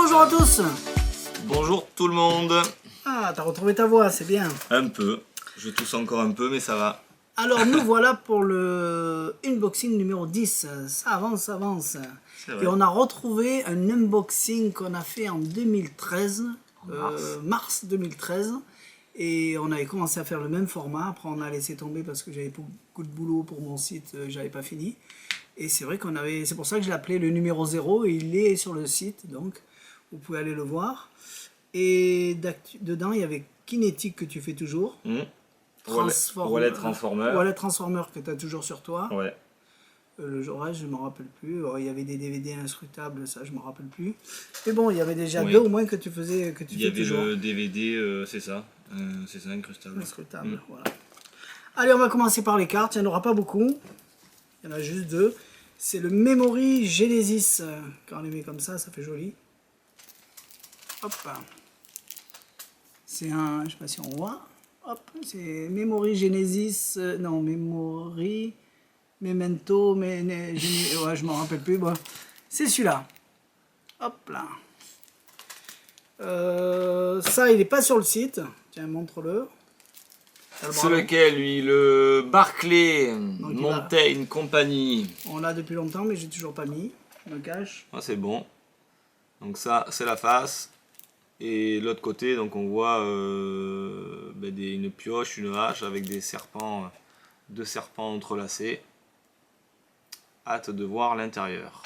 bonjour à tous. Bonjour tout le monde. Ah, t'as retrouvé ta voix, c'est bien. Un peu. Je tousse encore un peu, mais ça va. Alors nous voilà pour le unboxing numéro 10. Ça avance, ça avance. Et on a retrouvé un unboxing qu'on a fait en 2013, mars 2013. Et on avait commencé à faire le même format. Après on a laissé tomber parce que j'avais beaucoup de boulot pour mon site, j'avais pas fini. Et c'est vrai qu'on avait, c'est pour ça que je l'ai appelé le numéro 0 et il est sur le site, donc vous pouvez aller le voir. Et dedans il y avait Kinétique que tu fais toujours. Wallet Transformer. Wallet Transformer que tu as toujours sur toi. Ouais. Le reste, je ne me rappelle plus. Alors, il y avait des DVD inscrutables, ça, je ne me rappelle plus. Mais bon, il y avait déjà deux au moins que tu faisais. Il y avait le DVD, c'est ça. C'est ça, incrustable. Inscrutable, voilà. Allez, on va commencer par les cartes. Il n'y en aura pas beaucoup. Il y en a juste deux. C'est le Memory Genesis. Quand on les met comme ça fait joli. Hop. C'est un, je ne sais pas si on voit. Hop, c'est Memory Genesis. Non, Memory Memento. Ouais, je ne m'en rappelle plus. Bon. C'est celui-là. Hop là. Ça, il n'est pas sur le site. Tiens, montre-le. C'est lequel, lui? Le Barclay Mountain Company. On l'a depuis longtemps, mais j'ai toujours pas mis. Je me cache. Ah, c'est bon. Donc ça, c'est la face. Et l'autre côté, donc on voit une pioche, une hache avec des serpents, deux serpents entrelacés. Hâte de voir l'intérieur.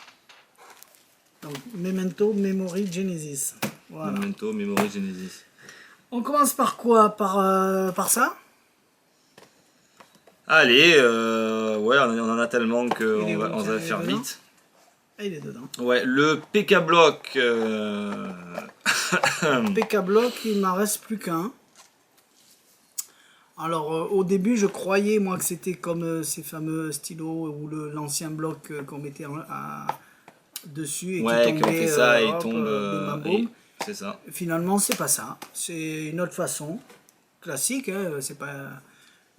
Donc Memento Memory Genesis. Voilà. Memento Memory Genesis. On commence par quoi? Par ça? Allez, ouais, on en a tellement qu'on va faire vite. Ah, il est dedans. Ouais, le PK Block. PK Block, il m'en reste plus qu'un. Alors, au début, je croyais, moi, que c'était comme ces fameux stylos ou l'ancien bloc qu'on mettait dessus et ouais, qui tombait. On fait ça et il tombe. C'est ça. Finalement, c'est pas ça. C'est une autre façon. Classique, hein, c'est pas...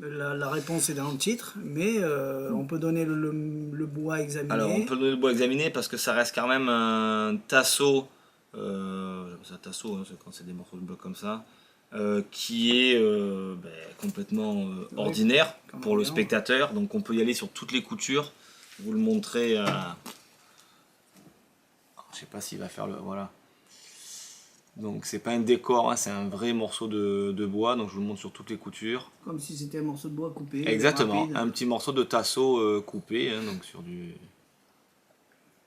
La réponse est dans le titre, mais on peut donner le bois à examiner. Alors, on peut donner le bois à examiner parce que ça reste quand même un tasseau. C'est un tasseau, hein, quand c'est des morceaux de bloc comme ça. Qui est complètement ordinaire pour le spectateur. Donc, on peut y aller sur toutes les coutures. Vous le montrez. Je sais pas s'il va faire le. Voilà. Donc c'est pas un décor, hein, c'est un vrai morceau de bois, donc je vous le montre sur toutes les coutures. Comme si c'était un morceau de bois coupé. Exactement, un petit morceau de tasseau coupé, hein, donc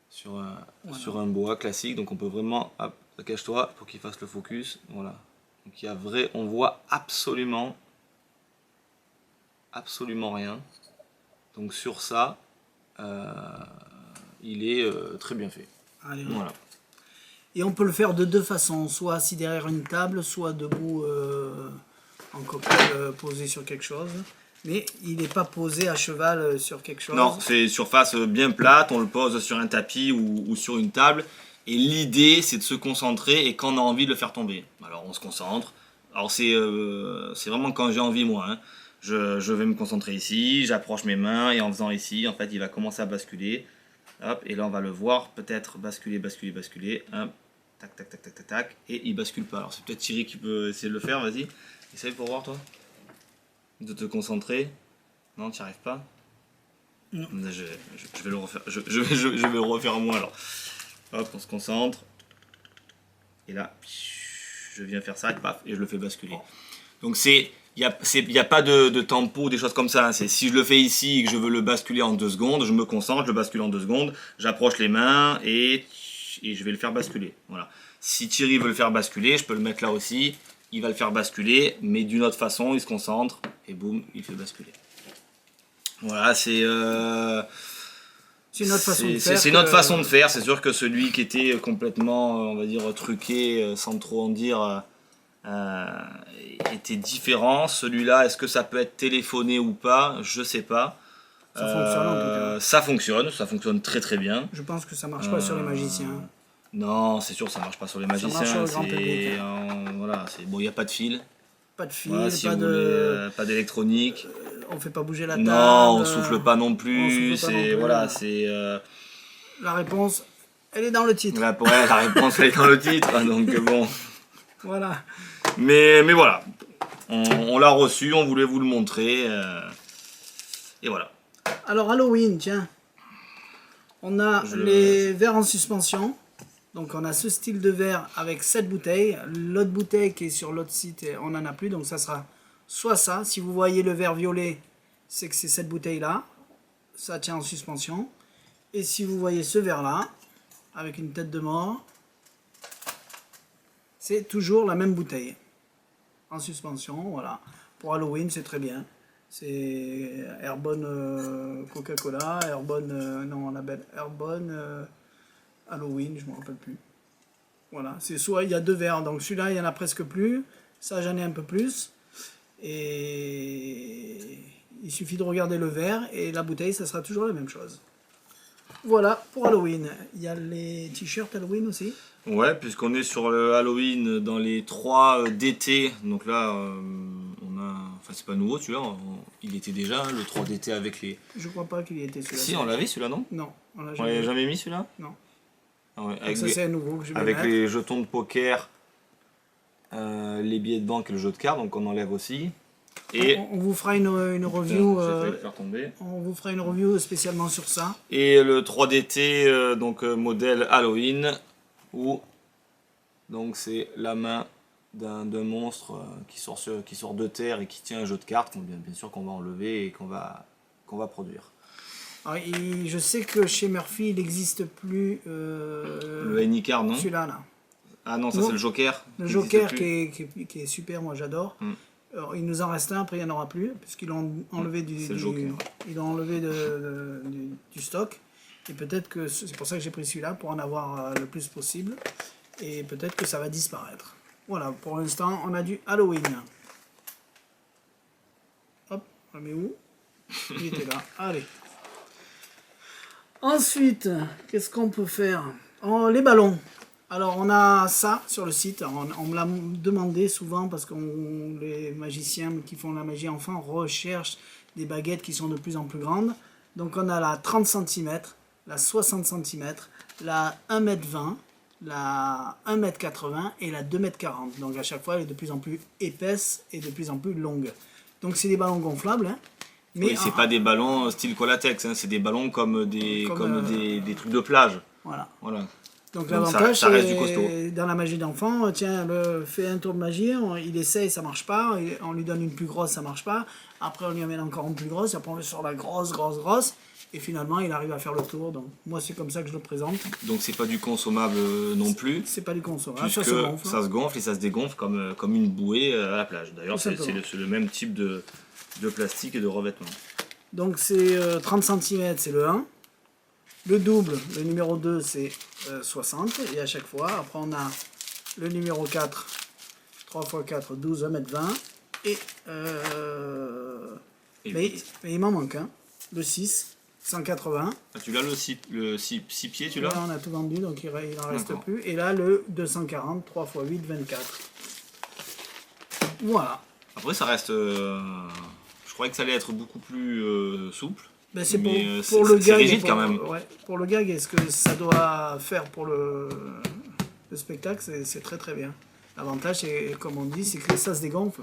sur un bois classique, donc on peut vraiment, hop, cache-toi pour qu'il fasse le focus, voilà. Donc il y a on voit absolument rien. Donc sur ça, il est très bien fait. Allez, voilà. Et on peut le faire de deux façons, soit assis derrière une table, soit debout en cocktail posé sur quelque chose. Mais il n'est pas posé à cheval sur quelque chose. Non, c'est surface bien plate, on le pose sur un tapis ou sur une table. Et l'idée, c'est de se concentrer et quand on a envie de le faire tomber. Alors on se concentre. Alors c'est vraiment quand j'ai envie moi. Hein. Je vais me concentrer ici, j'approche mes mains et en faisant ici, en fait, il va commencer à basculer. Hop, et là on va le voir peut-être basculer. Hop. Tac, tac, tac, tac, tac, tac, et il bascule pas. Alors c'est peut-être Thierry qui peut essayer de le faire, vas-y. Essaye pour voir toi. De te concentrer. Non, tu n'y arrives pas. Non. Je vais le refaire. Je vais le refaire moi alors. Hop, on se concentre. Et là, je viens faire ça, et paf, et je le fais basculer. Donc il n'y a pas de tempo, des choses comme ça. Hein. Si je le fais ici et que je veux le basculer en 2 secondes, je me concentre, je le bascule en 2 secondes, j'approche les mains et je vais le faire basculer. Voilà. Si Thierry veut le faire basculer, je peux le mettre là aussi. Il va le faire basculer, mais d'une autre façon, il se concentre et boum, il fait basculer. Voilà, c'est une autre façon de faire. C'est une autre façon de faire. C'est sûr que celui qui était complètement, on va dire, truqué, sans trop en dire, était différent. Celui-là, est-ce que ça peut être téléphoné ou pas? Je sais pas. Ça fonctionne en tout cas. Ça fonctionne très très bien. Je pense que ça marche pas sur les magiciens. Non, c'est sûr, ça marche pas sur les magiciens. Ça marche sur le grand public. Voilà, bon, il n'y a pas de fil. Pas de fil, voilà, si pas d'électronique. On fait pas bouger la table. Non, on souffle pas non plus. La réponse, Elle est dans le titre. Là, la réponse elle est dans le titre, hein, donc bon. Voilà. Mais voilà, on l'a reçu, on voulait vous le montrer. Et voilà. Alors Halloween, tiens. On a les verres en suspension. Donc on a ce style de verre avec 7 bouteilles. L'autre bouteille qui est sur l'autre site, on n'en a plus. Donc ça sera soit ça. Si vous voyez le verre violet, c'est que c'est cette bouteille-là. Ça tient en suspension. Et si vous voyez ce verre-là, avec une tête de mort, c'est toujours la même bouteille. En suspension, voilà. Pour Halloween, c'est très bien. C'est Airbone Coca-Cola, Airbone, non, on l'appelle Airbone Halloween, je ne me rappelle plus. Voilà, c'est soit il y a 2 verres, donc celui-là, il n'y en a presque plus. Ça, j'en ai un peu plus. Et il suffit de regarder le verre et la bouteille, ça sera toujours la même chose. Voilà pour Halloween. Il y a les t-shirts Halloween aussi. Ouais, puisqu'on est sur le Halloween dans les 3 d'été. Donc là, on a. Enfin, c'est pas nouveau celui-là. Il était déjà, hein, le 3 d'été avec les. Je crois pas qu'il y était celui-là. Si, on l'avait celui-là, non? Non, on l'a On l'avait jamais mis celui-là? Non. Ah ouais, Donc ça, c'est un nouveau que je vais avec mettre. les jetons de poker, les billets de banque et le jeu de cartes, donc on enlève aussi. Et On vous fera une review. j'ai failli le faire tomber. On vous fera une review spécialement sur ça. Et le 3 d'été, donc modèle Halloween, où donc c'est la main d'un monstre qui sort de terre et qui tient un jeu de cartes, bien sûr qu'on va enlever et qu'on va produire. Alors, je sais que chez Murphy, il n'existe plus Le Anycard, non? celui-là. Là. Ah non, ça c'est le Joker. Le Joker qui est super, moi j'adore. Mm. Alors, il nous en reste un, après il n'y en aura plus, puisqu'ils l'ont enlevé, ils l'ont enlevé du stock. Et peut-être que c'est pour ça que j'ai pris celui-là, pour en avoir le plus possible. Et peut-être que ça va disparaître. Voilà, pour l'instant, on a du Halloween. Hop, on le met où? Il était là. Allez. Ensuite, qu'est-ce qu'on peut faire? Oh, les ballons. Alors, on a ça sur le site. Alors, on me l'a demandé souvent parce que les magiciens qui font la magie enfant recherchent des baguettes qui sont de plus en plus grandes. Donc, on a la 30 cm, la 60 cm, la 1,20 m, la 1,80 m et la 2,40 m. Donc, à chaque fois, elle est de plus en plus épaisse et de plus en plus longue. Donc, c'est des ballons gonflables, hein. Mais oui, c'est pas des ballons style Colatex, hein, c'est des ballons comme des trucs de plage. Voilà. Donc l'avantage, ça reste du costaud. Dans la magie d'enfant, tiens, fait un tour de magie, il essaye, ça marche pas, on lui donne une plus grosse, ça marche pas, après on lui amène encore une plus grosse, après on met sur la grosse, et finalement il arrive à faire le tour. Donc moi c'est comme ça que je le présente. Donc c'est pas du consommable non plus. C'est pas du consommable, ça se gonfle et ça se dégonfle comme une bouée à la plage. D'ailleurs c'est le même type de plastique et de revêtement. Donc c'est 30 cm, c'est le 1. Le double, le numéro 2, c'est 60. Et à chaque fois, après on a le numéro 4, 3 x 4, 12, 1,20 m. Mais il m'en manque un. Le 6, 180. Ah, tu l'as le 6 pieds, tu l'as? Là, on a tout vendu, donc il n'en reste plus. Et là, le 240, 3 x 8, 24. Voilà. Après, ça reste... je croyais que ça allait être beaucoup plus souple. Ben c'est pour le gag. C'est rigide quand même. Ouais, pour le gag, et ce que ça doit faire pour le spectacle, c'est très très bien. L'avantage, c'est, comme on dit, c'est que ça se dégonfle.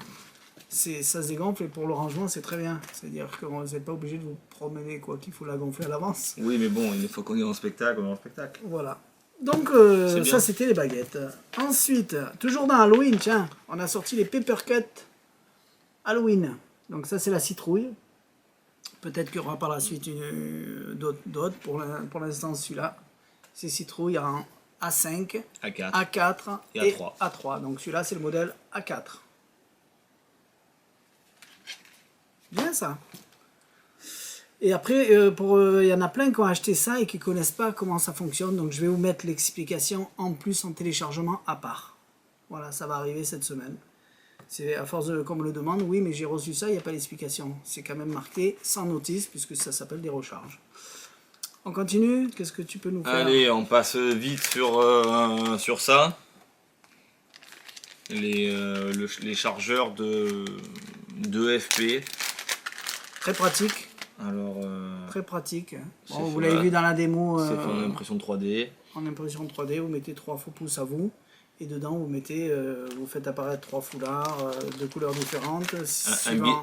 Ça se dégonfle et pour le rangement, c'est très bien. C'est-à-dire que vous n'êtes pas obligé de vous promener, quoi qu'il faut la gonfler à l'avance. Oui, mais bon, il faut qu'on ait un spectacle, Voilà. Donc, ça, c'était les baguettes. Ensuite, toujours dans Halloween, tiens, on a sorti les Paper Cut Halloween. Donc ça, c'est la citrouille. Peut-être qu'il y aura par la suite d'autres. Pour l'instant, celui-là, c'est citrouille en A5, A4 et A3. Donc celui-là, c'est le modèle A4. Bien ça. Et après, il y en a plein qui ont acheté ça et qui ne connaissent pas comment ça fonctionne. Donc je vais vous mettre l'explication en plus en téléchargement à part. Voilà, ça va arriver cette semaine. C'est à force qu'on me le demande, oui, mais j'ai reçu ça, il n'y a pas d'explication. C'est quand même marqué sans notice, puisque ça s'appelle des recharges. On continue? Qu'est-ce que tu peux nous faire? Allez, on passe vite sur ça. Les chargeurs de FP. Très pratique. Alors, Très pratique. Bon, vous l'avez vu dans la démo. C'est fait en impression 3D. En impression 3D, vous mettez 3 faux pouces à vous. Et dedans, vous faites apparaître 3 foulards de couleurs différentes.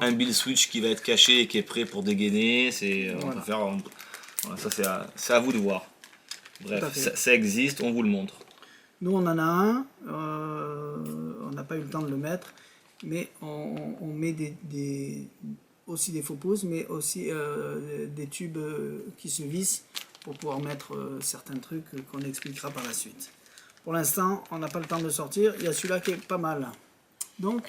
Un build switch qui va être caché et qui est prêt pour dégainer. On peut faire. Voilà, ça, c'est à vous de voir. Bref, ça existe, on vous le montre. Nous, on en a un. On n'a pas eu le temps de le mettre. Mais on met aussi des faux pouces, mais aussi des tubes qui se vissent pour pouvoir mettre certains trucs qu'on expliquera par la suite. Pour l'instant, on n'a pas le temps de sortir. Il y a celui-là qui est pas mal. Donc,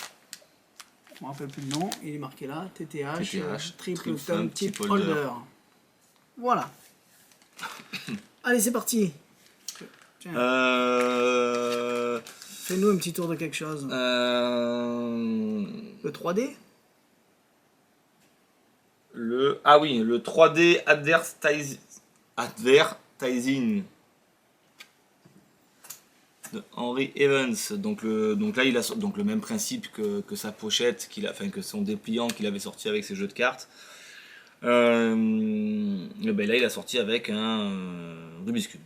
je ne me rappelle plus le nom. Il est marqué là. TTH Triple Thumb Tip Holder. Voilà. Allez, c'est parti. Tiens. Fais-nous un petit tour de quelque chose. Le 3D. Ah oui, le 3D Advertising de Henry Evans. Donc là, il a le même principe que sa pochette, que son dépliant qu'il avait sorti avec ses jeux de cartes. Et ben là, il a sorti avec un Rubik's Cube.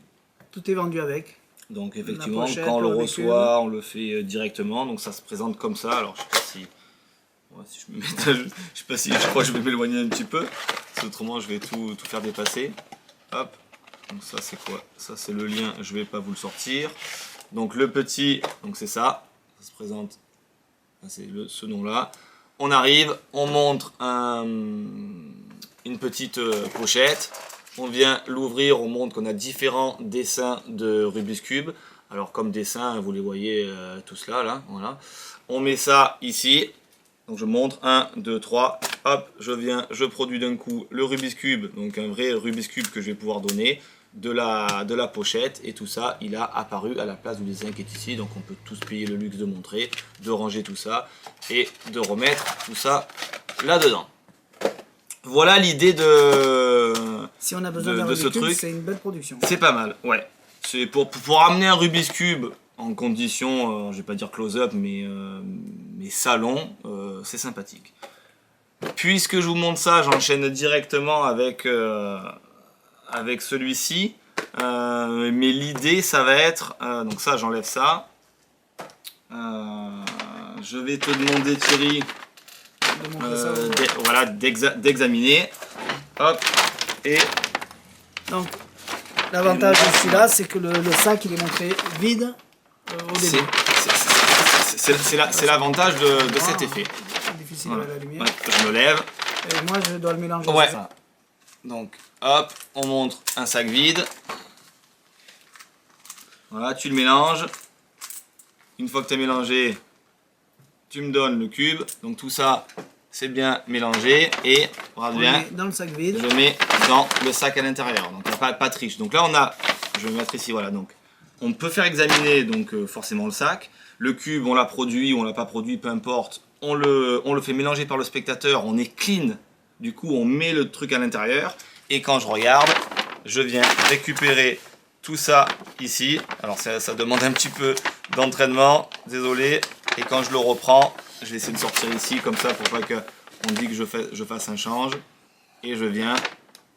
Tout est vendu avec. Donc effectivement, quand on le reçoit, on le fait directement. Donc ça se présente comme ça. Alors je sais pas si... Ouais, si je me mets je sais pas si... Je crois que je vais m'éloigner un petit peu. Parce qu'autrement, je vais tout faire dépasser. Hop. Donc ça, c'est quoi? Ça, c'est le lien. Je vais pas vous le sortir. Donc le petit... Donc c'est ça. Ça se présente... C'est ce nom-là. On arrive. On montre une petite pochette. On vient l'ouvrir, on montre qu'on a différents dessins de Rubik's Cube. Alors comme dessin, vous les voyez tous là, voilà. On met ça ici. Donc je montre 1, 2, 3. Hop, je produis d'un coup le Rubik's Cube. Donc un vrai Rubik's Cube que je vais pouvoir donner. De la pochette. Et tout ça, il a apparu à la place du dessin qui est ici. Donc on peut tous payer le luxe de montrer, de ranger tout ça. Et de remettre tout ça là-dedans. Voilà l'idée si on a besoin de ce truc, c'est une belle production. C'est pas mal, ouais. C'est pour amener un Rubik's Cube en condition, je vais pas dire close-up, mais salon, c'est sympathique. Puisque je vous montre ça, j'enchaîne directement avec celui-ci. Mais l'idée, ça va être, donc ça, j'enlève ça. Je vais te demander, Thierry, voilà, d'examiner. Hop, et donc l'avantage de celui-là, c'est que le sac il est montré vide au début. C'est l'avantage de cet effet. C'est difficile à la lumière. Ouais, je me lève. Et moi je dois le mélanger. Ouais. Ça. Donc hop, on montre un sac vide. Voilà, tu le mélanges. Une fois que tu as mélangé, tu me donnes le cube. Donc tout ça, c'est bien mélangé. Et regarde bien, dans le sac vide. je mets dans le sac à l'intérieur. Donc il n'y a pas de triche. Donc là on a, je vais mettre ici, voilà. Donc on peut faire examiner donc forcément le sac. Le cube, on l'a produit ou on l'a pas produit, peu importe. On le fait mélanger par le spectateur. On est clean. Du coup, on met le truc à l'intérieur. Et quand je regarde, je viens récupérer tout ça ici. Alors ça demande un petit peu d'entraînement, désolé. Et quand je le reprends, je vais essayer de sortir ici comme ça pour pas qu'on dise que je fasse un change. Et je viens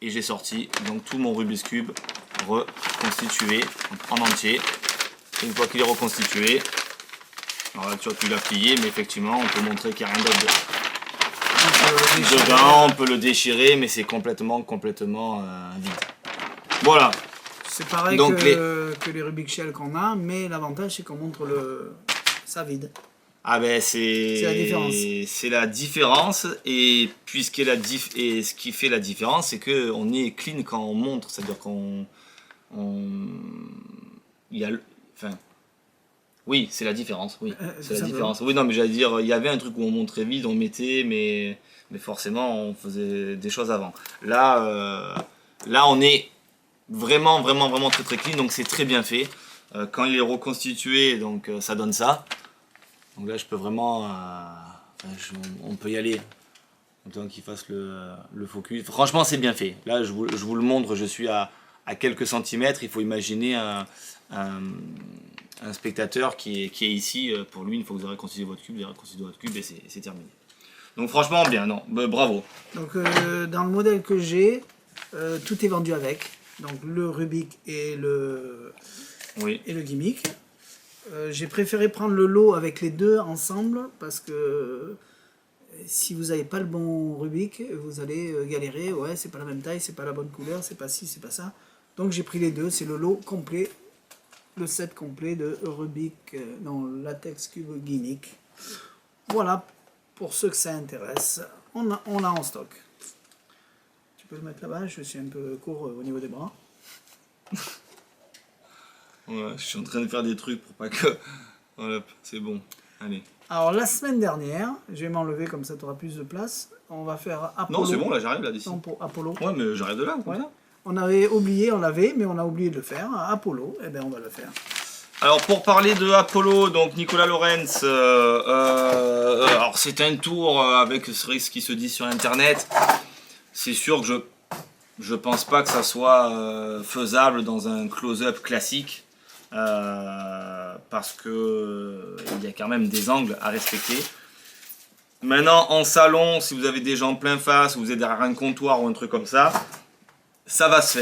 et j'ai sorti donc tout mon Rubik's Cube reconstitué en entier. Une fois qu'il est reconstitué, alors là tu vois qu'il a plié, mais effectivement on peut montrer qu'il n'y a rien d'autre dedans. On peut le déchirer, mais c'est complètement vide. Voilà. C'est pareil donc que les Rubik's Shell qu'on a, mais l'avantage c'est qu'on montre ça vide. Ah ben c'est la différence. C'est la différence, et ce qui fait la différence, c'est que on est clean quand on montre, c'est-à-dire oui, c'est la différence, oui. C'est la différence. Oui, non, mais j'allais dire, il y avait un truc où on montrait vide, on mettait, mais forcément on faisait des choses avant. Là on est vraiment très très clean, donc c'est très bien fait. Quand il est reconstitué, donc ça donne ça. Donc là je peux vraiment, on peut y aller. Donc qu'il fasse le focus. Franchement c'est bien fait. Là je vous le montre, je suis à quelques centimètres. Il faut imaginer un spectateur qui est ici. Pour lui, une fois que vous avez reconstitué votre cube, et c'est terminé. Donc franchement bien, non, bravo. Donc dans le modèle que j'ai, tout est vendu avec. Donc le Rubik et le gimmick. J'ai préféré prendre le lot avec les deux ensemble parce que si vous n'avez pas le bon Rubik, vous allez galérer. Ouais, c'est pas la même taille, c'est pas la bonne couleur, c'est pas ci, c'est pas ça. Donc j'ai pris les deux, c'est le lot complet, le set complet de Rubik, Latex Cube Gimmick. Voilà, pour ceux que ça intéresse, on l'a en stock. Tu peux le mettre là-bas, je suis un peu court au niveau des bras. Ouais, je suis en train de faire des trucs pour pas que... Voilà, c'est bon, allez. Alors la semaine dernière, je vais m'enlever comme ça tu auras plus de place. On va faire Apollo. Non, c'est bon, là j'arrive là d'ici. Non, pour Apollo. Ouais, mais j'arrive de là, ouais. On avait oublié, on l'avait, mais on a oublié de le faire. Apollo, eh bien on va le faire. Alors pour parler de Apollo, donc Nicolas Lorenz, alors c'est un tour avec ce qui se dit sur internet. C'est sûr que je pense pas que ça soit faisable dans un close-up classique. Parce que il y a quand même des angles à respecter. Maintenant en salon, si vous avez des gens plein face, ou vous êtes derrière un comptoir ou un truc comme ça, ça va se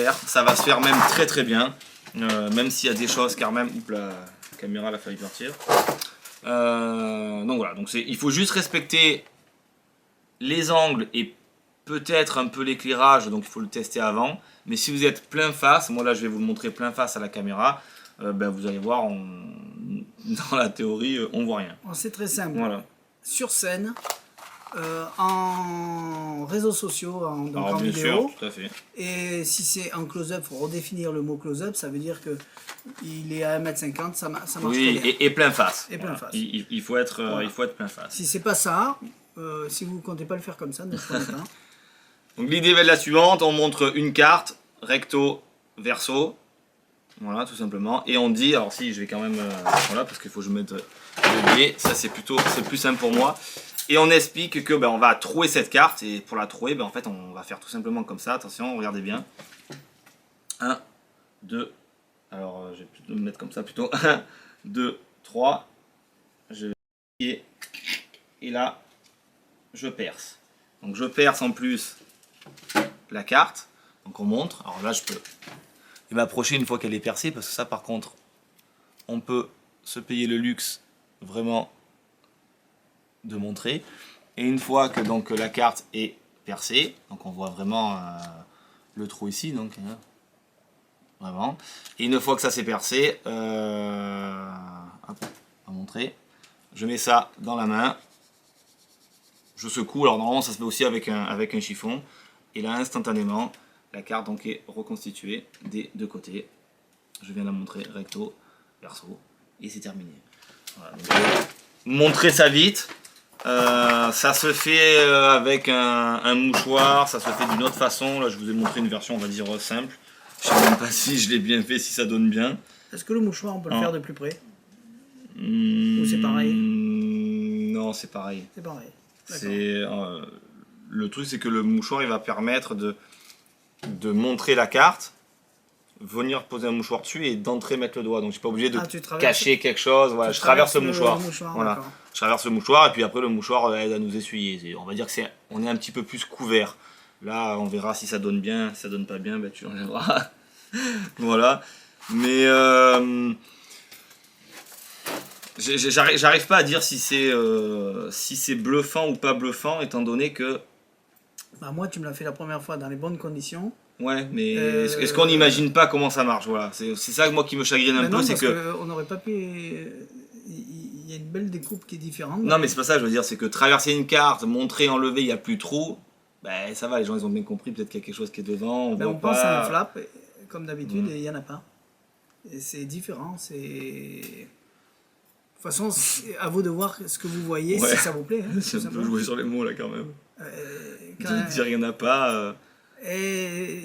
faire même très très bien, même s'il y a des choses quand même. Oups, la caméra l'a failli partir. Donc voilà, donc il faut juste respecter les angles et peut-être un peu l'éclairage, donc il faut le tester avant. Mais si vous êtes plein face, moi là je vais vous le montrer plein face à la caméra. Ben, vous allez voir, dans la théorie, on voit rien. C'est très simple. Voilà. Sur scène, en réseaux sociaux, donc en vidéo. Sûr, tout à fait. Et si c'est en close-up, il faut redéfinir le mot close-up, ça veut dire que il est à 1m50, ça marche très bien. Et plein face. Et plein face. Il faut être plein face. Si c'est pas ça, si vous ne comptez pas le faire comme ça, ne prenez pas. Donc l'idée va être la suivante, on montre une carte, recto, verso. Voilà, tout simplement. Et on dit, alors si, je vais quand même, voilà, parce qu'il faut que je mette le biais, ça c'est plus simple pour moi. Et on explique que ben, on va trouer cette carte, et pour la trouver, ben, en fait, on va faire tout simplement comme ça. Attention, regardez bien. 1, 2, alors je vais plutôt me mettre comme ça plutôt. 1, 2, 3, je vais et là, je perce. Donc je perce en plus la carte, donc on montre. Alors là, je peux m'approcher une fois qu'elle est percée, parce que ça par contre on peut se payer le luxe vraiment de montrer. Et une fois que donc la carte est percée, donc on voit vraiment le trou ici, donc vraiment. Et une fois que ça s'est percé, hop, on va montrer, je mets ça dans la main, je secoue. Alors normalement ça se fait aussi avec un chiffon, et là instantanément la carte donc est reconstituée des deux côtés. Je viens la montrer recto, verso, et c'est terminé. Voilà, donc, montrer ça vite. Ça se fait avec un mouchoir, ça se fait d'une autre façon. Là je vous ai montré une version on va dire simple. Je sais même pas si je l'ai bien fait, si ça donne bien. Est-ce que le mouchoir on peut le faire de plus près? Ou c'est pareil? Non, c'est pareil. C'est pareil. Le truc c'est que le mouchoir il va permettre de montrer la carte, venir poser un mouchoir dessus et d'entrer mettre le doigt. Donc je suis pas obligé de cacher quelque chose. Voilà, je traverse le mouchoir. Voilà. Je traverse le mouchoir et puis après le mouchoir aide à nous essuyer. On va dire que on est un petit peu plus couvert. Là on verra si ça donne bien, si ça donne pas bien, ben tu l'enlèveras. Voilà. Mais j'arrive pas à dire si c'est bluffant ou pas bluffant, étant donné que bah moi tu me l'as fait la première fois dans les bonnes conditions. Ouais, mais est-ce qu'on n'imagine pas comment ça marche? Voilà, c'est ça moi qui me chagrine un peu, c'est que on n'aurait pas pu. Il y a une belle découpe qui est différente. Non, mais c'est pas ça, je veux dire, c'est que traverser une carte, montrer, enlever, il n'y a plus de trou. Ben ça va, les gens ils ont bien compris, peut-être qu'il y a quelque chose qui est devant. On pense à un flap, comme d'habitude, et il n'y en a pas. Et c'est différent, c'est. De toute façon, c'est à vous de voir ce que vous voyez, si ça vous plaît. Hein, c'est un peu jouer sur les mots là quand même. Dire qu'il n'y en a pas.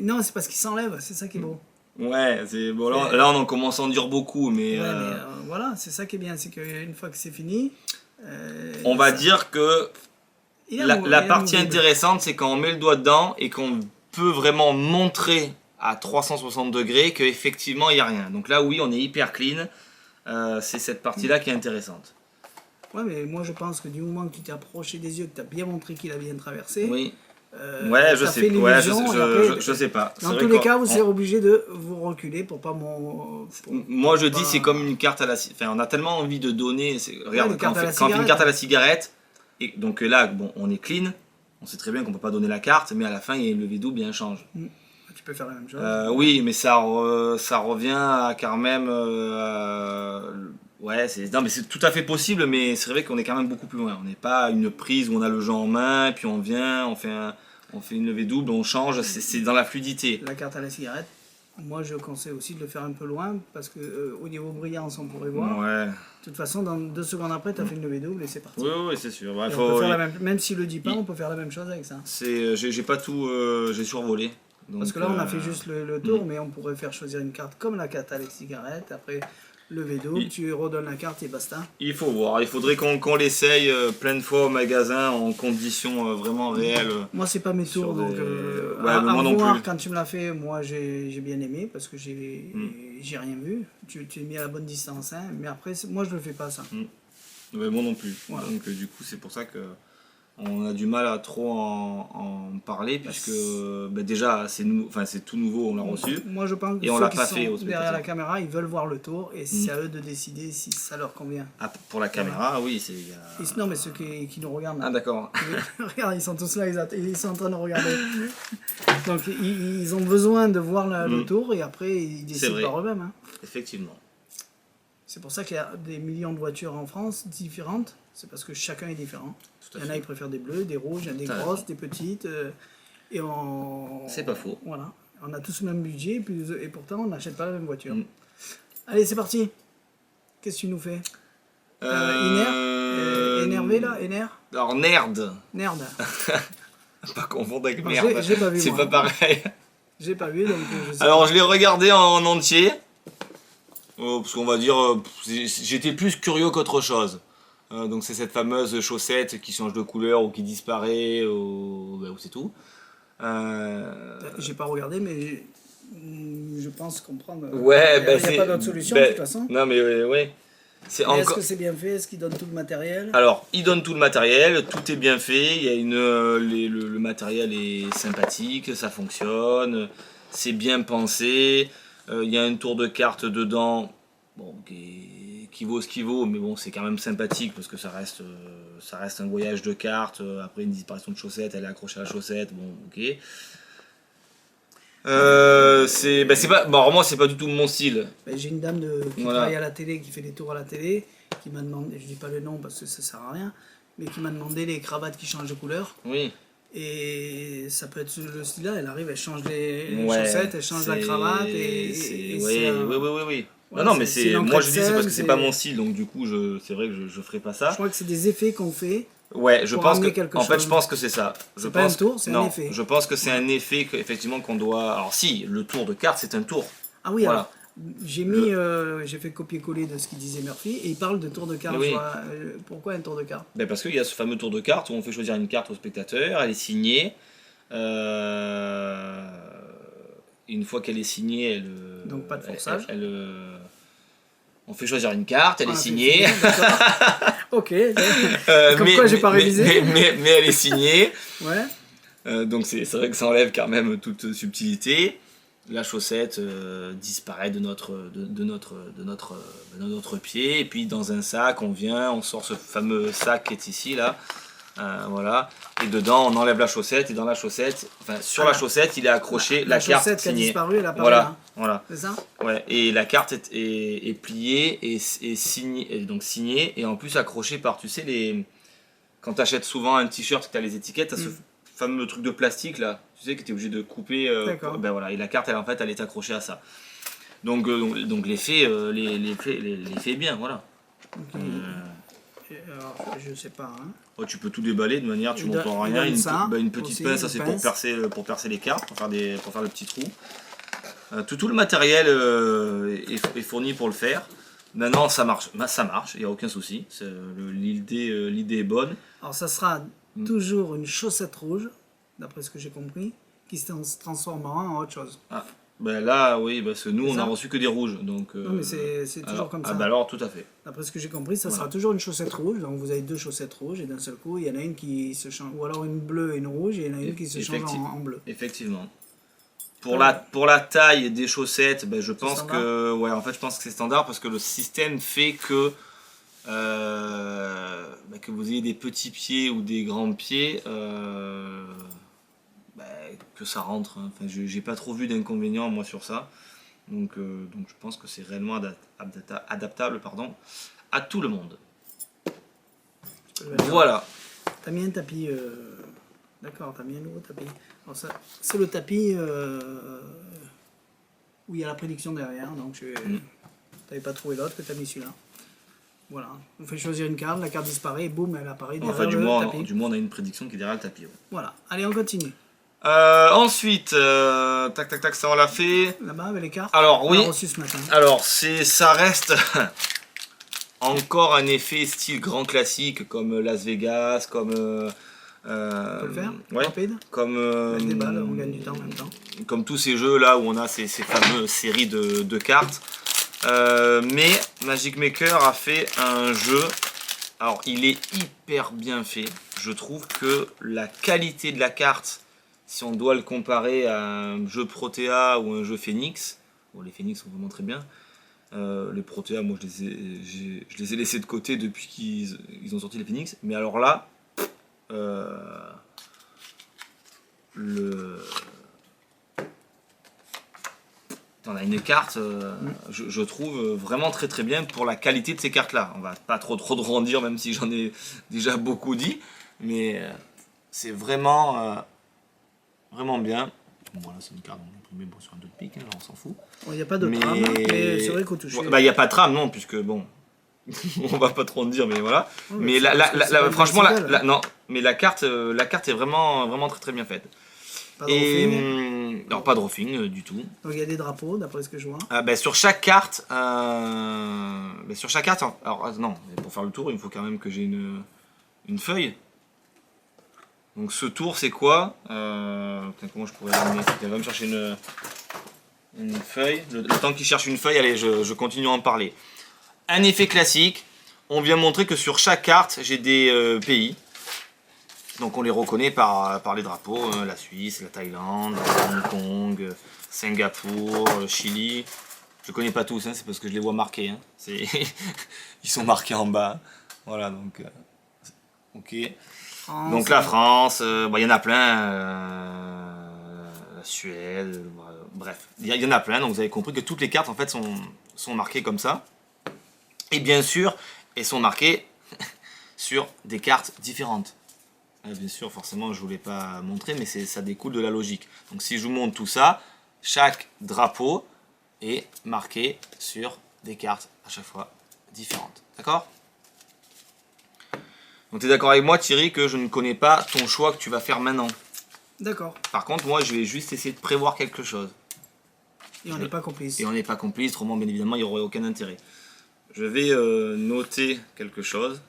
Non, c'est parce qu'il s'enlève, c'est ça qui est beau. Ouais, c'est bon. Là, on en commence à en dire beaucoup, mais. Ouais, mais voilà, c'est ça qui est bien, c'est qu'une fois que c'est fini. On va dire que la partie intéressante, c'est quand on met le doigt dedans et qu'on peut vraiment montrer à 360 degrés qu'effectivement il n'y a rien. Donc là, oui, on est hyper clean. C'est cette partie-là qui est intéressante. Ouais, mais moi je pense que du moment que tu t'es approché des yeux, que tu as bien montré qu'il a bien traversé. Oui. Ouais, je ça sais, fait ouais, l'illusion, et après, je sais pas. dans tous les cas, vous serez obligé de vous reculer pour pas Moi je dis c'est comme une carte à la cigarette. Enfin, on a tellement envie de donner. Regarde, quand on fait une carte à la cigarette, et donc là, bon, on est clean, on sait très bien qu'on peut pas donner la carte, mais à la fin il y a une levée double, il y a un change. Tu peux faire la même chose. Oui, mais ça revient à quand même. Ouais, non, mais c'est tout à fait possible, mais c'est vrai qu'on est quand même beaucoup plus loin. On n'est pas à une prise où on a le jeu en main, et puis on vient, on fait une levée double, on change, c'est dans la fluidité. La carte à la cigarette, moi je conseille aussi de le faire un peu loin, parce que au niveau brillance, on pourrait voir. Ouais. De toute façon, dans 2 secondes après, tu as fait une levée double et c'est parti. Oui, c'est sûr. Ouais, on peut faire la même s'il le dit pas, on peut faire la même chose avec ça. J'ai pas tout, j'ai survolé. Donc, parce que là, on a fait juste le tour, mais on pourrait faire choisir une carte comme la carte à la cigarette. Après, levé double, tu redonnes la carte et basta. Il faut voir, il faudrait qu'on l'essaye plein de fois au magasin en conditions vraiment réelles. Moi, c'est pas mes tours, donc moi non voir plus. quand tu me l'as fait, moi j'ai bien aimé parce que j'ai rien vu. Tu es mis à la bonne distance, hein, mais après, moi je le fais pas ça. Ouais, moi non plus. Voilà. Donc du coup, c'est pour ça que on a du mal à trop en parler, puisque déjà c'est tout nouveau, on l'a reçu. Moi je pense que et on ceux l'a qui pas sont fait au derrière la caméra, ils veulent voir le tour et c'est à eux de décider si ça leur convient. Ah, pour la caméra, oui, c'est. Non, mais ceux qui nous regardent là. Ah d'accord. Regarde, ils sont tous là, ils sont en train de regarder. Donc ils ont besoin de voir le tour et après ils décident par eux-mêmes. Hein. Effectivement. C'est pour ça qu'il y a des millions de voitures en France différentes. C'est parce que chacun est différent. Il y en a qui préfèrent des bleus, des rouges, il y en a des grosses, des petites. Et c'est pas faux. Voilà. On a tous le même budget et pourtant on n'achète pas la même voiture. Allez, c'est parti. Qu'est-ce que tu nous fais énervé là, Alors nerd. Nerd. Pas confondre avec merde. J'ai pas vu. C'est pas pareil. J'ai pas vu donc. Alors je l'ai regardé en entier. Parce qu'on va dire, j'étais plus curieux qu'autre chose. Donc c'est cette fameuse chaussette qui change de couleur ou qui disparaît, ou c'est tout. J'ai pas regardé, mais je pense comprendre. Ouais, il n'y a pas d'autre solution de toute façon. Non mais ouais. Est-ce que c'est bien fait? Est-ce qu'il donne tout le matériel? Alors, il donne tout le matériel, tout est bien fait. Il y a le matériel est sympathique, ça fonctionne, c'est bien pensé. Il y a un tour de carte dedans, bon, qui vaut ce qu'il vaut, mais bon, c'est quand même sympathique parce que ça reste un voyage de cartes. Après une disparition de chaussette, elle est accrochée à la chaussette, bon, ok. Alors moi, c'est pas du tout mon style. J'ai une dame qui travaille à la télé, qui fait des tours à la télé, qui m'a demandé, je dis pas le nom parce que ça sert à rien, mais qui m'a demandé les cravates qui changent de couleur. Oui. Et ça peut être le style-là, elle arrive, elle change les chaussettes, elle change la cravate Oui. Voilà, non, mais moi je dis c'est parce que c'est pas mon style, donc du coup c'est vrai que je ferai pas ça. Je crois que c'est des effets qu'on fait. Ouais, je pense que c'est ça. C'est pas un tour, c'est un effet. Je pense que c'est un effet effectivement qu'on doit. Alors si, le tour de carte c'est un tour. Ah oui, voilà. J'ai fait copier-coller de ce qu'il disait Murphy et il parle de tour de carte. Oui. Pourquoi un tour de carte? Parce qu'il y a ce fameux tour de carte où on fait choisir une carte au spectateur, elle est signée. Une fois qu'elle est signée, donc pas de forçage. On fait choisir une carte, elle est signée. Ok. Comme quoi j'ai pas révisé. Mais elle est signée. Ouais. Donc c'est vrai que ça enlève quand même toute subtilité. La chaussette disparaît de notre pied. Et puis dans un sac, on sort ce fameux sac qui est ici là. Voilà. Et dedans, on enlève la chaussette. Et dans la chaussette, sur la chaussette, il est accroché la carte signée. La chaussette qui a disparu, elle apparaît voilà. là. Voilà. C'est ça? Ouais. Et la carte est pliée et signée, donc signée. Et en plus accrochée par, tu sais, quand tu achètes souvent un t-shirt et tu as les étiquettes, tu as ce fameux truc de plastique là. Tu sais que tu es obligé de couper. Voilà. Et la carte, elle est accrochée à ça. Donc l'effet est bien, voilà. Okay. Alors, je sais pas. Hein. Oh, tu peux tout déballer de manière, tu n'entends rien. Une petite pince, ça c'est pour percer les cartes, pour faire le petit trou. Tout le matériel est fourni pour le faire. Maintenant, ça marche, il n'y a aucun souci. L'idée est bonne. Alors, ça sera toujours une chaussette rouge, d'après ce que j'ai compris, qui se transformera en autre chose. Ah. Ben là, oui, parce que nous, C'est on ça a reçu que des rouges. Donc, Non, mais c'est toujours alors, comme ah ça. bah alors, tout à fait. D'après ce que j'ai compris, ça Voilà. sera toujours une chaussette rouge. Donc vous avez deux chaussettes rouges et d'un seul coup, il y en a une qui se change. Ou alors une bleue et une rouge et il y en a une qui se change en bleu. Effectivement. Pour la taille des chaussettes, ben, je pense standard que ouais, en fait, je pense que c'est standard parce que le système fait que que vous ayez des petits pieds ou des grands pieds, que ça rentre. Hein. Enfin, j'ai pas trop vu d'inconvénients moi sur ça. Donc je pense que c'est réellement adaptable à tout le monde. Voilà. T'as mis un tapis. D'accord, t'as mis un nouveau tapis. Alors ça, c'est le tapis où il y a la prédiction derrière. Donc t'avais pas trouvé l'autre que t'as mis celui-là. Voilà. On fait choisir une carte, la carte disparaît et boum, elle apparaît derrière le tapis. Du moins, on a une prédiction qui est derrière le tapis. Ouais. Voilà. Allez, on continue. Ensuite, tac, ça on l'a fait. Là-bas avec les cartes. Alors oui. On a reçu ce matin. Alors ça reste encore un effet style grand classique comme Las Vegas, comme On peut le faire ouais, rapide. comme Avec des balles, on gagne du temps en même temps. comme tous ces jeux là où on a ces fameuses séries de cartes. Mais Magic Maker a fait un jeu. Alors il est hyper bien fait. Je trouve que la qualité de la carte, si on doit le comparer à un jeu Protea ou un jeu Phoenix, bon, les Phoenix sont vraiment très bien. Les Protea, moi je les ai laissés de côté depuis qu'ils ont sorti les Phoenix. Mais alors là, on a une carte, je trouve vraiment très très bien pour la qualité de ces cartes là. On va pas trop en dire, même si j'en ai déjà beaucoup dit, mais c'est vraiment vraiment bien. Bon, voilà, c'est une carte imprimée sur un dos de pique, hein, là, on s'en fout. Il n'y a pas de trame, mais c'est vrai qu'au toucher. Il n'y a pas de trame, non, puisque bon, on va pas trop en dire, mais voilà. Ouais, mais franchement, non, mais la carte est vraiment vraiment très très bien faite. Pas de roughing. Non, pas de roughing du tout. Donc il y a des drapeaux, d'après ce que je vois. Sur chaque carte, alors non, pour faire le tour, il faut quand même que j'ai une feuille. Donc ce tour, c'est quoi comment je pourrais l'amener? Il va me chercher une feuille. Le temps qu'il cherche une feuille, allez, je continue à en parler. Un effet classique, on vient montrer que sur chaque carte, j'ai des pays. Donc on les reconnaît par les drapeaux, la Suisse, la Thaïlande, Hong Kong, Singapour, Chili. Je connais pas tous, hein, c'est parce que je les vois marqués. Hein. Ils sont marqués en bas. Voilà, donc ok. Donc la France, y en a plein. La Suède, bref, il y en a plein. Donc vous avez compris que toutes les cartes en fait sont marquées comme ça. Et bien sûr, elles sont marquées sur des cartes différentes. Bien sûr, forcément, je ne vous l'ai pas montré, mais ça découle de la logique. Donc si je vous montre tout ça, chaque drapeau est marqué sur des cartes à chaque fois différentes. D'accord? Donc tu es d'accord avec moi, Thierry, que je ne connais pas ton choix que tu vas faire maintenant. D'accord. Par contre, moi, je vais juste essayer de prévoir quelque chose. Et on n'est pas complice. Et on n'est pas complice, autrement, bien évidemment, il n'y aurait aucun intérêt. Je vais noter quelque chose.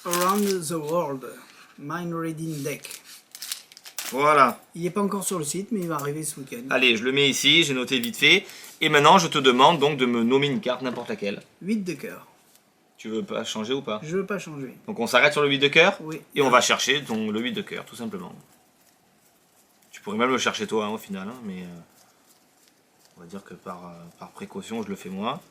Around the World, Mind Reading Deck. Voilà. Il n'est pas encore sur le site, mais il va arriver ce week-end. Allez, je le mets ici, j'ai noté vite fait. Et maintenant, je te demande donc de me nommer une carte, n'importe laquelle. 8 de cœur. Tu veux pas changer ou pas? Je veux pas changer. Donc on s'arrête sur le 8 de cœur? Oui. Et on va chercher donc, le 8 de cœur, tout simplement. Tu pourrais même le chercher toi, hein, au final, hein, mais on va dire que par précaution, je le fais moi.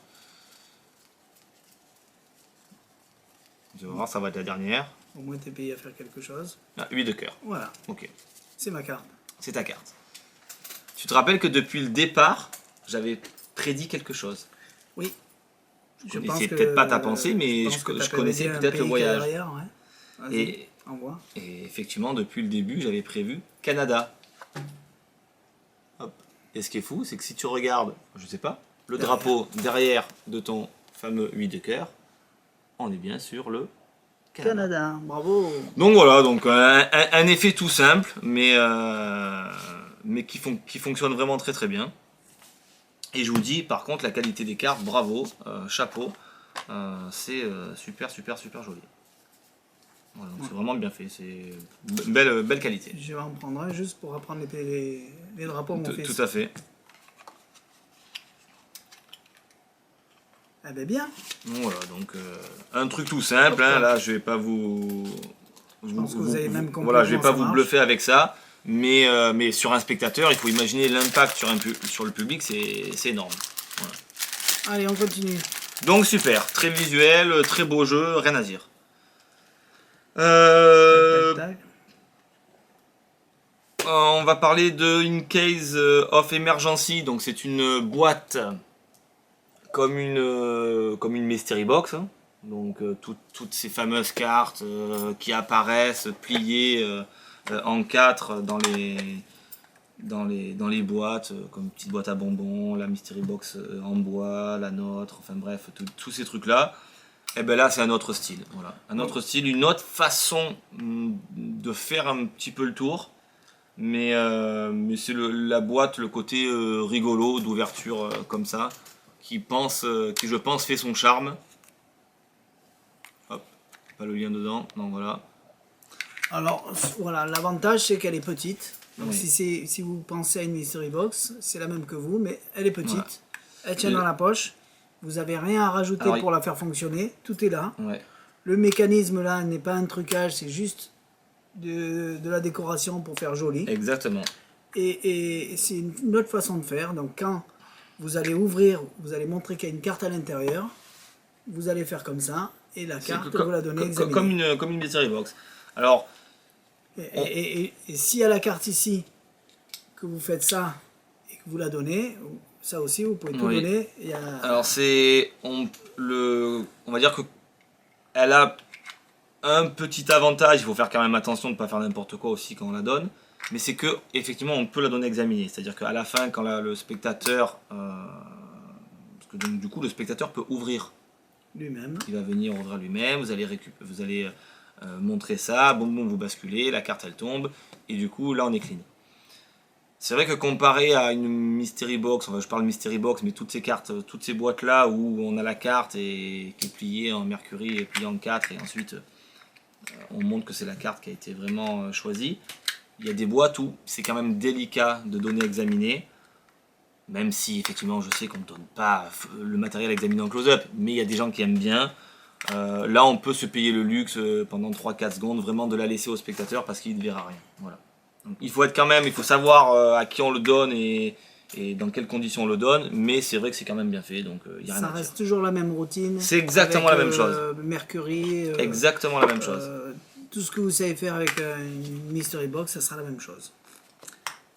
Tu vas voir, ça va être la dernière. Au moins, tu es payé à faire quelque chose. Ah, 8 de cœur. Voilà. Ok. C'est ma carte. C'est ta carte. Tu te rappelles que depuis le départ, j'avais prédit quelque chose. Oui. Je connaissais peut-être pas ta pensée, mais je connaissais peut-être le voyage. Derrière, ouais. Et effectivement, depuis le début, j'avais prévu Canada. Hop. Et ce qui est fou, c'est que si tu regardes, je sais pas, le drapeau derrière de ton fameux 8 de cœur, on est bien sur le Canada. Bravo. Donc voilà, donc un effet tout simple, mais qui fonctionne vraiment très très bien. Et je vous dis, par contre, la qualité des cartes, bravo, chapeau, c'est super joli. Voilà, donc c'est vraiment bien fait, c'est belle qualité. Je vais en prendre un juste pour apprendre les drapeaux à mon fils. Tout à fait. Eh ben bien. Voilà, donc un truc tout simple, hein, là je vais pas Je pense que vous avez même compris voilà, je vais comment pas ça vous marche. bluffer avec ça, mais sur un spectateur, il faut imaginer l'impact sur le public, c'est énorme. Voilà. Allez, on continue. Donc super, très visuel, très beau jeu, rien à dire. Tac, tac, tac. On va parler de In Case of Emergency, donc c'est une boîte comme une mystery box, hein. Donc toutes ces fameuses cartes qui apparaissent pliées en 4 dans les boîtes, comme petite boîte à bonbons, la mystery box en bois, la nôtre, enfin bref, tous ces trucs là. Et ben là c'est un autre style, voilà, un autre style, une autre façon de faire un petit peu le tour. Mais c'est la boîte, le côté rigolo d'ouverture comme ça, qui je pense fait son charme. Hop, pas le lien dedans, non voilà. Alors voilà, l'avantage c'est qu'elle est petite. Donc Oui. si vous pensez à une mystery box, c'est la même que vous, mais elle est petite. Voilà. Elle tient dans la poche. Vous n'avez rien à rajouter Alors, pour la faire fonctionner. Tout est là. Ouais. Le mécanisme là n'est pas un trucage, c'est juste de la décoration pour faire joli. Exactement. Et c'est une autre façon de faire. Donc quand vous allez ouvrir, vous allez montrer qu'il y a une carte à l'intérieur. Vous allez faire comme ça. Et la carte, vous la donnez examiner. Comme une mystery box. Alors, Et s'il y a la carte ici, que vous faites ça et que vous la donnez, ça aussi vous pouvez tout oui. donner. Alors on va dire que elle a un petit avantage, il faut faire quand même attention de ne pas faire n'importe quoi aussi quand on la donne, mais c'est que effectivement on peut la donner examinée, c'est-à-dire qu'à la fin quand le spectateur, parce que donc, du coup le spectateur peut ouvrir lui-même. Il va venir ouvrir lui-même, vous allez montrer ça, bon, vous basculez, la carte elle tombe, et du coup là on est clean. C'est vrai que comparé à une mystery box, enfin je parle mystery box, mais toutes ces cartes, toutes ces boîtes là où on a la carte et qui est pliée en mercury et pliée en 4 et ensuite on montre que c'est la carte qui a été vraiment choisie. Il y a des boîtes où c'est quand même délicat de donner examiner, même si effectivement je sais qu'on ne donne pas le matériel examiné en close-up, mais il y a des gens qui aiment bien. Là on peut se payer le luxe pendant 3-4 secondes vraiment de la laisser au spectateur parce qu'il ne verra rien. Voilà. Donc, il faut savoir à qui on le donne et dans quelles conditions on le donne, mais c'est vrai que c'est quand même bien fait, donc il y a rien à dire. Ça reste toujours la même routine. C'est exactement avec, la même chose. Mercury. Exactement la même chose. Tout ce que vous savez faire avec une mystery box, ça sera la même chose.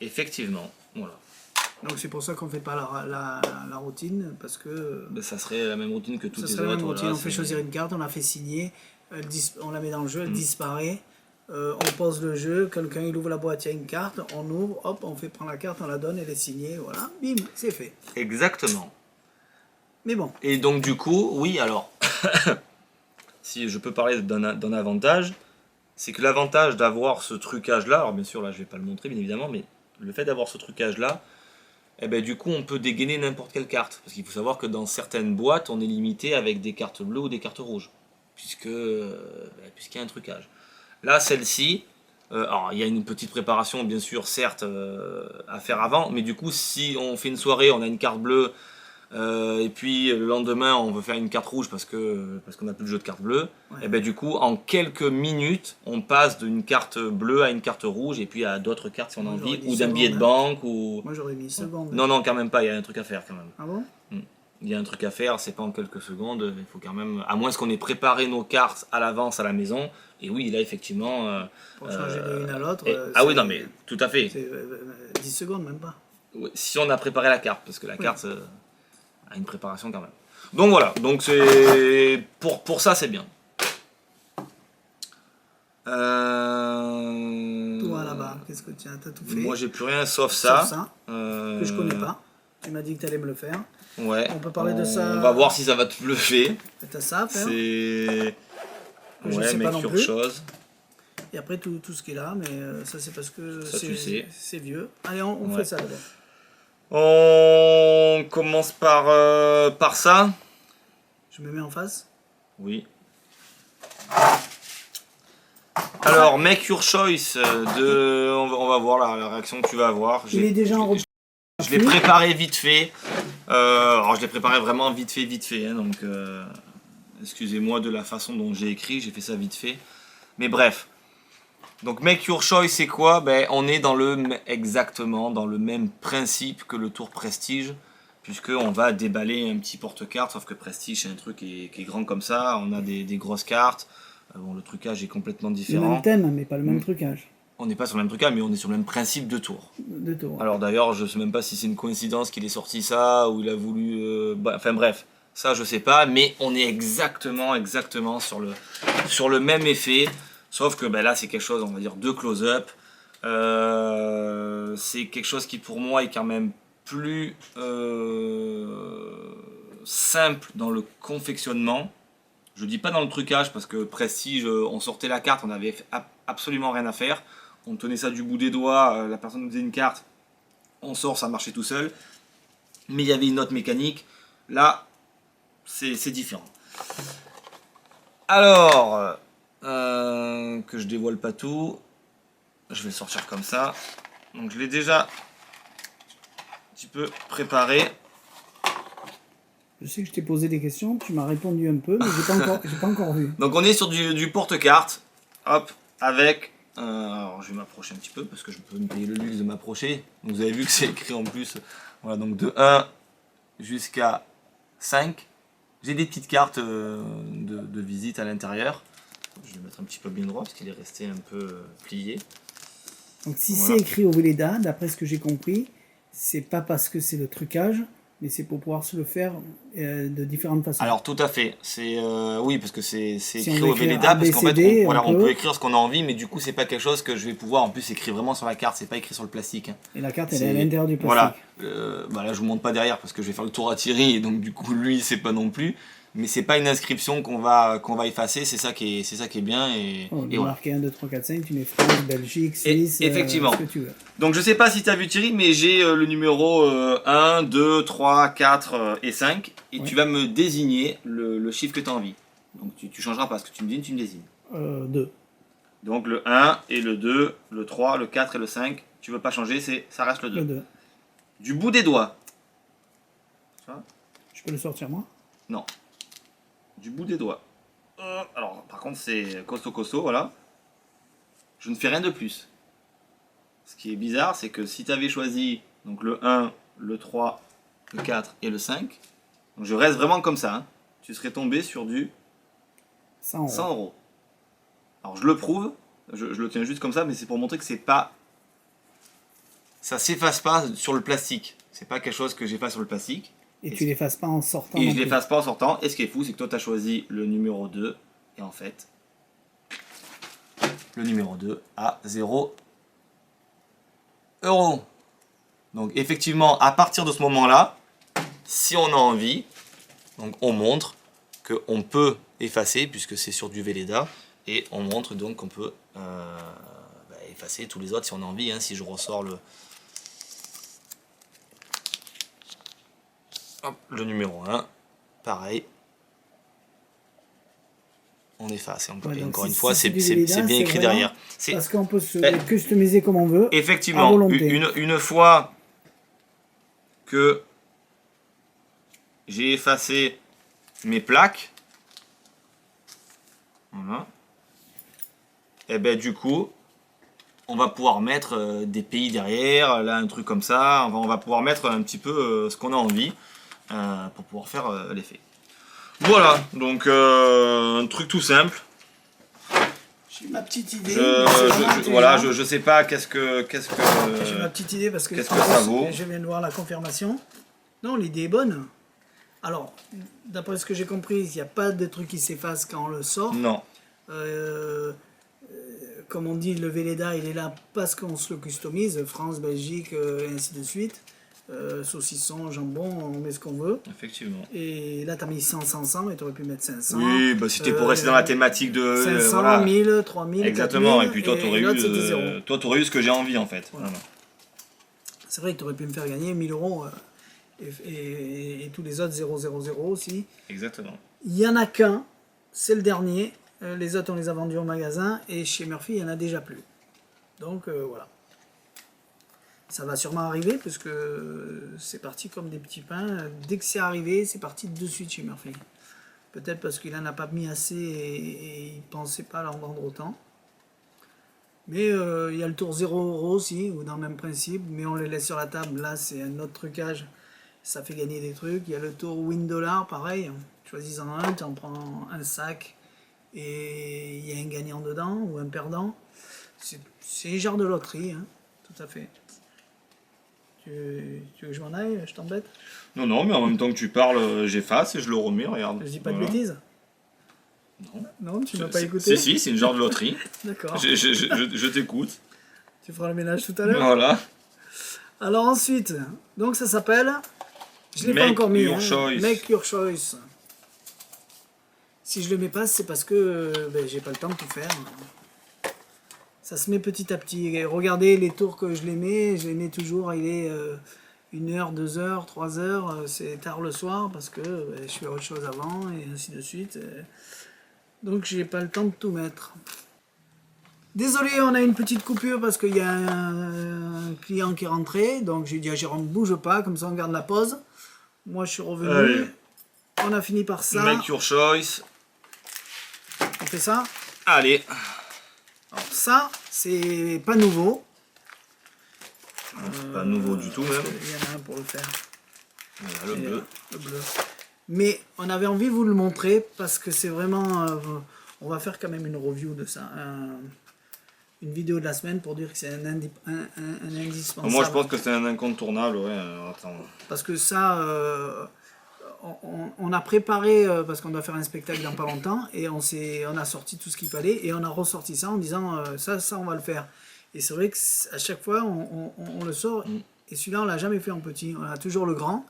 Effectivement, voilà. Donc c'est pour ça qu'on ne fait pas la routine, parce que Ça serait la même routine que toutes les ça serait la autres. même routine. Voilà, on fait choisir une carte, on la fait signer, on la met dans le jeu, elle disparaît. On pose le jeu, quelqu'un il ouvre la boîte, il y a une carte, on ouvre, hop, on fait prendre la carte, on la donne, elle est signée, voilà, bim, c'est fait. Exactement. Mais bon. Et donc du coup, oui, alors, si je peux parler d'un avantage, c'est que l'avantage d'avoir ce trucage-là, alors bien sûr là je vais pas le montrer bien évidemment, mais le fait d'avoir ce trucage-là, eh ben, du coup on peut dégainer n'importe quelle carte. Parce qu'il faut savoir que dans certaines boîtes, on est limité avec des cartes bleues ou des cartes rouges, puisqu'il y a un trucage. Là, celle-ci, alors il y a une petite préparation bien sûr, certes, à faire avant, mais du coup si on fait une soirée, on a une carte bleue, et puis le lendemain on veut faire une carte rouge parce qu'on n'a plus de jeu de cartes bleues, Ouais. et ben du coup en quelques minutes on passe d'une carte bleue à une carte rouge et puis à d'autres cartes si on a Moi, envie, j'aurais dit ou d'un billet de seconde, banque ou... Moi j'aurais mis seconde. Non quand même pas, il y a un truc à faire quand même. Ah bon? Il y a un truc à faire, c'est pas en quelques secondes, il faut quand même, à moins qu'on ait préparé nos cartes à l'avance à la maison, et oui là effectivement... Pour changer de l'une à l'autre. ah oui non mais tout à fait. C'est 10 secondes même pas. Oui, si on a préparé la carte, parce que la carte a une préparation quand même. Donc voilà, donc c'est pour ça c'est bien. Toi là-bas, qu'est-ce que tu as? T'as tout fait? Moi j'ai plus rien sauf ça. Sauf ça, que je connais pas. Tu m'as dit que tu allais me le faire. Ouais. On peut parler de ça. On va voir si ça va te bluffer. T'as ça à faire. C'est... Je Ouais, sais mais pas non quelque plus. chose. Et après tout ce qui est là, mais ça c'est parce que Ça, tu sais. c'est vieux. Allez, on Ouais. fait ça d'abord. On commence par ça. Je me mets en face. Oui. Alors, make your choice on va voir la réaction que tu vas avoir. Il est déjà en route. Je l'ai préparé vite fait. Alors, je l'ai préparé vraiment vite fait. Hein, donc, excusez-moi de la façon dont j'ai écrit. J'ai fait ça vite fait. Mais bref. Donc, make your choice, c'est quoi? Ben, on est exactement dans le même principe que le tour Prestige. Puisqu'on va déballer un petit porte-carte. Sauf que Prestige, c'est un truc qui est grand comme ça. On a des grosses cartes. Bon, le trucage est complètement différent. Le même thème, mais pas le même trucage. On n'est pas sur le même trucage, mais on est sur le même principe de tour. De tour. Alors d'ailleurs, je sais même pas si c'est une coïncidence qu'il ait sorti ça, ou il a voulu... Enfin bref, ça je sais pas, mais on est exactement sur le même effet. Sauf que ben, là, c'est quelque chose, on va dire, de close-up. C'est quelque chose qui, pour moi, est quand même plus simple dans le confectionnement. Je dis pas dans le trucage, parce que Prestige, on sortait la carte, on avait absolument rien à faire. On tenait ça du bout des doigts, la personne nous faisait une carte, on sort, ça marchait tout seul. Mais il y avait une autre mécanique. Là, c'est différent. Alors... que je dévoile pas tout, je vais le sortir comme ça. Donc je l'ai déjà un petit peu préparé. Je sais que je t'ai posé des questions, tu m'as répondu un peu, mais j'ai pas encore vu. Donc on est sur du porte-carte, hop, avec alors je vais m'approcher un petit peu parce que je peux me payer le luxe de m'approcher. Donc vous avez vu que c'est écrit en plus, voilà, donc de 1 jusqu'à 5. J'ai des petites cartes de visite à l'intérieur. Je vais le mettre un petit peu bien droit parce qu'il est resté un peu plié. Donc si c'est écrit au Velleda, d'après ce que j'ai compris, c'est pas parce que c'est le trucage, mais c'est pour pouvoir se le faire de différentes façons. Alors tout à fait, c'est oui parce que c'est Si écrit on au veut écrire Velleda parce qu'en fait ABCD, on peut écrire ce qu'on a envie, mais du coup c'est pas quelque chose que je vais pouvoir, en plus c'est écrit vraiment sur la carte, c'est pas écrit sur le plastique. Hein. Et la carte elle est à l'intérieur du plastique. Voilà, bah là je vous montre pas derrière parce que je vais faire le tour à Thierry et donc du coup lui c'est pas non plus. Mais c'est pas une inscription qu'on va effacer, c'est ça qui est bien et voilà. Marquer 1, 2, 3, 4, 5, tu mets France, Belgique, Suisse, effectivement. Ce que tu veux. Donc je sais pas si tu as vu Thierry, mais j'ai le numéro 1, 2, 3, 4 et 5 et tu vas me désigner le chiffre que tu as envie. Donc tu changeras pas, ce que tu me dis, tu me désignes. 2. Donc le 1 et le 2, le 3, le 4 et le 5, tu veux pas changer, ça reste le 2. Le 2. Du bout des doigts. Ça? Je peux le sortir moi? Non. Du bout des doigts. Alors, par contre, c'est costaud, voilà. Je ne fais rien de plus. Ce qui est bizarre, c'est que si tu avais choisi donc le 1, le 3, le 4 et le 5, donc je reste vraiment comme ça, hein, tu serais tombé sur du 100 €. Alors, je le prouve, je le tiens juste comme ça, mais c'est pour montrer que c'est pas... Ça s'efface pas sur le plastique. C'est pas quelque chose que j'efface sur le plastique. Et tu l'effaces pas en sortant. Et je l'efface pas en sortant. Et ce qui est fou, c'est que toi, tu as choisi le numéro 2. Et en fait, le numéro 2 a 0 €. Donc, effectivement, à partir de ce moment-là, si on a envie, donc on montre qu'on peut effacer, puisque c'est sur du Velleda. Et on montre donc qu'on peut effacer tous les autres si on a envie. Hein, si je ressors le numéro 1, pareil, on efface. Et encore une fois, c'est bien écrit derrière. Parce qu'on peut se customiser comme on veut. Effectivement, une fois que j'ai effacé mes plaques, voilà, et ben du coup, on va pouvoir mettre des pays derrière, là un truc comme ça, on va pouvoir mettre un petit peu ce qu'on a envie. Pour pouvoir faire l'effet. Voilà, donc un truc tout simple. J'ai ma petite idée. Je sais pas qu'est-ce que j'ai ma petite idée parce que ça vaut. Je viens de voir la confirmation. Non, l'idée est bonne. Alors, d'après ce que j'ai compris, il n'y a pas de truc qui s'efface quand on le sort. Non. Comme on dit, le Velleda, il est là parce qu'on se le customise. France, Belgique, et ainsi de suite. Saucisson, jambon, on met ce qu'on veut. Effectivement. Et là, tu as mis 100, 100, 100 et tu aurais pu mettre 500. Oui, bah c'était pour rester dans la thématique de... 500, voilà. 1000, 3000, exactement, 4000, et puis toi, tu aurais eu ce que j'ai envie, en fait. Voilà. C'est vrai que tu aurais pu me faire gagner 1000 € et tous les autres 000 aussi. Exactement. Il n'y en a qu'un, c'est le dernier. Les autres, on les a vendus au magasin. Et chez Murphy, il n'y en a déjà plus. Donc, voilà. Ça va sûrement arriver, parce que c'est parti comme des petits pains. Dès que c'est arrivé, c'est parti de suite chez Murphy. Peut-être parce qu'il n'en a pas mis assez et il ne pensait pas l'en vendre autant. Mais il y a le tour 0 € aussi, ou dans le même principe, mais on les laisse sur la table. Là, c'est un autre trucage, ça fait gagner des trucs. Il y a le tour win dollar, pareil. Choisis-en un, tu en prends un sac et il y a un gagnant dedans ou un perdant. C'est un genre de loterie, hein, tout à fait. Tu veux que je m'en aille? Je t'embête? Non, non, mais en même temps que tu parles, j'efface et je le remets, regarde. Je dis pas de bêtises? Non. Non, tu m'as pas écouté? Si, c'est une genre de loterie. D'accord. Je t'écoute. Tu feras le ménage tout à l'heure? Voilà. Alors ensuite, donc ça s'appelle... Je l'ai pas encore mis, Make Your Choice. Make Your Choice. Si je le mets pas, c'est parce que j'ai pas le temps de tout faire. Ça se met petit à petit. Et regardez les tours que je les mets toujours, il est 1 heure, 2 heures, 3 heures, c'est tard le soir parce que je fais autre chose avant et ainsi de suite. Donc j'ai pas le temps de tout mettre. Désolé, on a une petite coupure parce qu'il y a un client qui est rentré, donc j'ai dit à Jérôme, bouge pas, comme ça on garde la pause. Moi je suis revenu, allez. On a fini par ça. Make Your Choice. On fait ça. Allez. Alors ça, c'est pas nouveau. C'est pas nouveau du tout même. Il y en a un pour le faire. Voilà, le bleu. Le bleu. Mais on avait envie de vous le montrer parce que c'est vraiment... on va faire quand même une review de ça. Une vidéo de la semaine pour dire que c'est un indispensable. Moi je pense que c'est un incontournable, ouais. Alors, attends. Parce que ça, on a préparé, parce qu'on doit faire un spectacle dans pas longtemps, et on a sorti tout ce qu'il fallait, et on a ressorti ça en disant ça on va le faire. Et c'est vrai qu'à chaque fois on le sort, et celui-là on l'a jamais fait en petit, on a toujours le grand.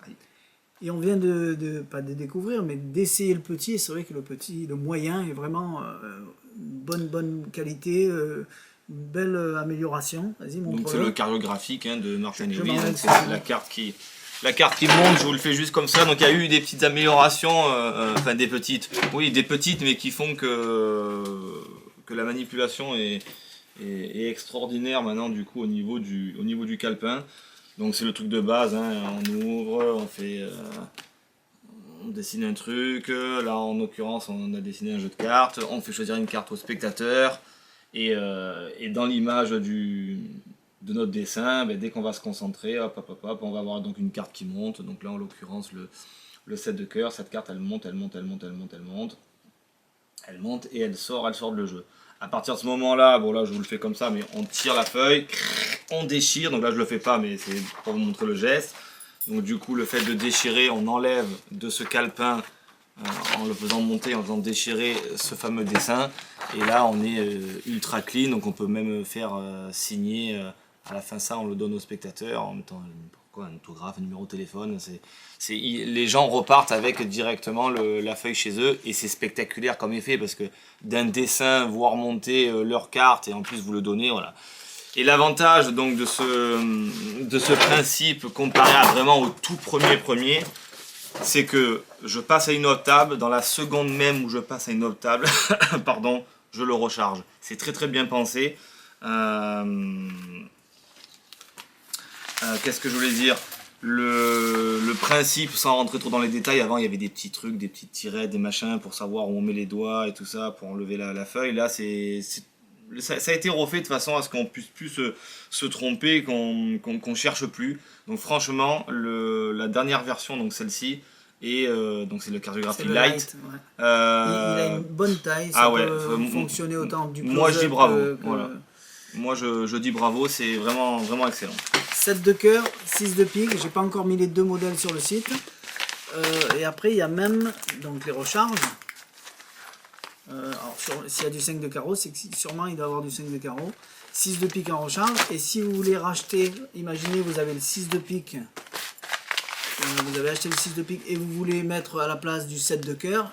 Et on vient pas de découvrir, mais d'essayer le petit, et c'est vrai que le petit, le moyen est vraiment bonne qualité, une belle amélioration. Vas-y, montre-le. Donc c'est le cartographique de Martin Je Lewis, m'en donc c'est vais. la carte qui monte, je vous le fais juste comme ça. Donc il y a eu des petites améliorations, enfin des petites, mais qui font que la manipulation est extraordinaire maintenant du coup au niveau du calepin. Donc c'est le truc de base, on ouvre, on dessine un truc, là en l'occurrence on a dessiné un jeu de cartes, on fait choisir une carte au spectateur, et dans l'image de notre dessin, dès qu'on va se concentrer, hop, on va avoir donc une carte qui monte, donc là en l'occurrence le 7 de cœur, cette carte elle monte et elle sort de le jeu. À partir de ce moment-là, bon là je vous le fais comme ça, mais on tire la feuille, on déchire, donc là je le fais pas, mais c'est pour vous montrer le geste. Donc du coup le fait de déchirer, on enlève de ce calepin, en le faisant monter, en faisant déchirer ce fameux dessin. Et là on est ultra clean, donc on peut même faire signer à la fin ça, on le donne au spectateur en mettant un autographe, un numéro de téléphone. Les gens repartent avec directement la feuille chez eux, et c'est spectaculaire comme effet parce que d'un dessin voir monter leur carte et en plus vous le donnez, voilà. Et l'avantage donc de ce principe comparé à vraiment au tout premier, c'est que je passe à une autre table, dans la seconde même où je passe à une autre table, pardon, je le recharge. C'est très bien pensé. Qu'est-ce que je voulais dire? Le principe, sans rentrer trop dans les détails, avant il y avait des petits trucs, des petites tirettes, des machins pour savoir où on met les doigts et tout ça, pour enlever la feuille. Là, ça a été refait de façon à ce qu'on puisse plus se tromper, qu'on cherche plus. Donc franchement, la dernière version, donc celle-ci, et donc c'est le cartographie light. Ouais. Il a une bonne taille, ça peut fonctionner autant du close-up. Moi je dis bravo. Voilà. Moi je dis bravo, c'est vraiment excellent. 7 de cœur, 6 de pique, j'ai pas encore mis les deux modèles sur le site. Et après il y a même donc les recharges. Alors s'il y a du 5 de carreau, c'est que sûrement il doit avoir du 5 de carreau. 6 de pique en recharge. Et si vous voulez racheter, imaginez vous avez le 6 de pique. Vous avez acheté le 6 de pique et vous voulez mettre à la place du 7 de cœur,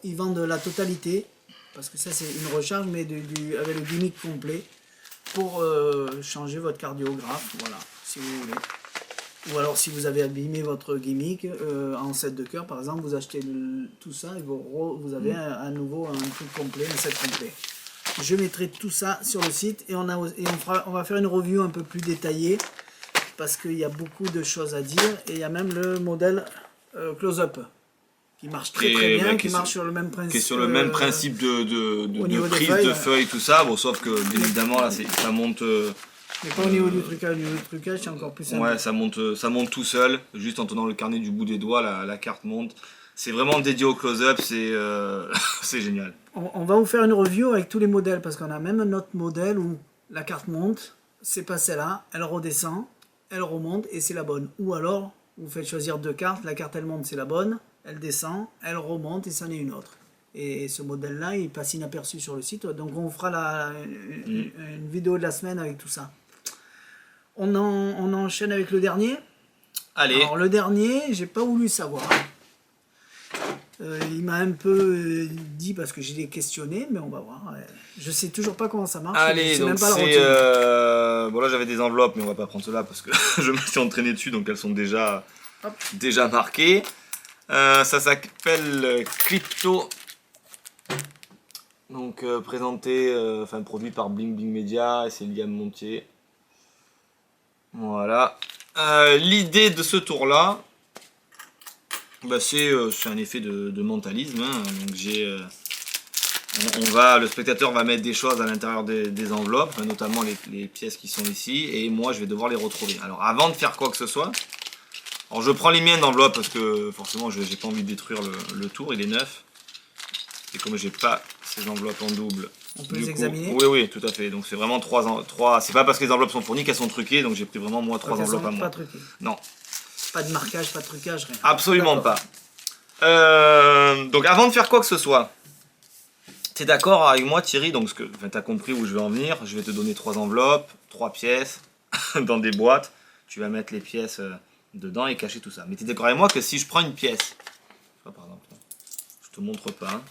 ils vendent la totalité. Parce que ça c'est une recharge mais avec le gimmick complet. Pour changer votre cardiographe, voilà, si vous voulez. Ou alors si vous avez abîmé votre gimmick en set de cœur par exemple, vous achetez tout ça et vous avez à nouveau un truc complet, un set complet. Je mettrai tout ça sur le site et on va faire une review un peu plus détaillée parce qu'il y a beaucoup de choses à dire et il y a même le modèle close-up qui marche très bien, qui marche sur le même principe. Qui est sur le même principe de prise de feuilles, tout ça, bon, sauf que bien évidemment là ça monte. Mais pas au niveau du trucage, c'est encore plus simple. Ouais, ça monte tout seul, juste en tenant le carnet du bout des doigts, la carte monte. C'est vraiment dédié au close-up, c'est génial. On va vous faire une review avec tous les modèles parce qu'on a même un autre modèle où la carte monte, c'est pas celle-là, elle redescend, elle remonte et c'est la bonne. Ou alors, vous faites choisir 2 cartes, la carte elle monte, c'est la bonne, elle descend, elle remonte et c'en est une autre. Et ce modèle-là, il passe inaperçu sur le site, donc on fera une vidéo de la semaine avec tout ça. On enchaîne avec le dernier. Allez. Alors le dernier, j'ai pas voulu savoir. Il m'a un peu dit parce que je l'ai questionné, mais on va voir. Je sais toujours pas comment ça marche. Allez, donc c'est... bon là j'avais des enveloppes, mais on va pas prendre cela parce que je me suis entraîné dessus, donc elles sont déjà marquées. Ça s'appelle Crypto. Donc produit par Bling Bling Media, et c'est Liam Montier. Voilà. L'idée de ce tour-là, c'est un effet de mentalisme. Hein. Donc le spectateur va mettre des choses à l'intérieur des enveloppes, notamment les pièces qui sont ici, et moi je vais devoir les retrouver. Alors avant de faire quoi que ce soit, alors je prends les miennes d'enveloppes parce que forcément j'ai pas envie de détruire le tour, il est neuf. Et comme j'ai pas ces enveloppes en double, on peut les examiner. Oui, tout à fait. Donc c'est vraiment 3. C'est pas parce que les enveloppes sont fournies qu'elles sont truquées, donc j'ai pris vraiment moi 3 enveloppes à moi. Pas truquées. Non. Pas de marquage, pas de trucage, rien. Absolument pas. Donc avant de faire quoi que ce soit, t'es d'accord avec moi Thierry, donc t'as compris où je vais en venir. Je vais te donner 3 enveloppes, 3 pièces dans des boîtes. Tu vas mettre les pièces dedans et cacher tout ça. Mais t'es d'accord avec moi que si je prends une pièce, par exemple, je te montre pas, hein,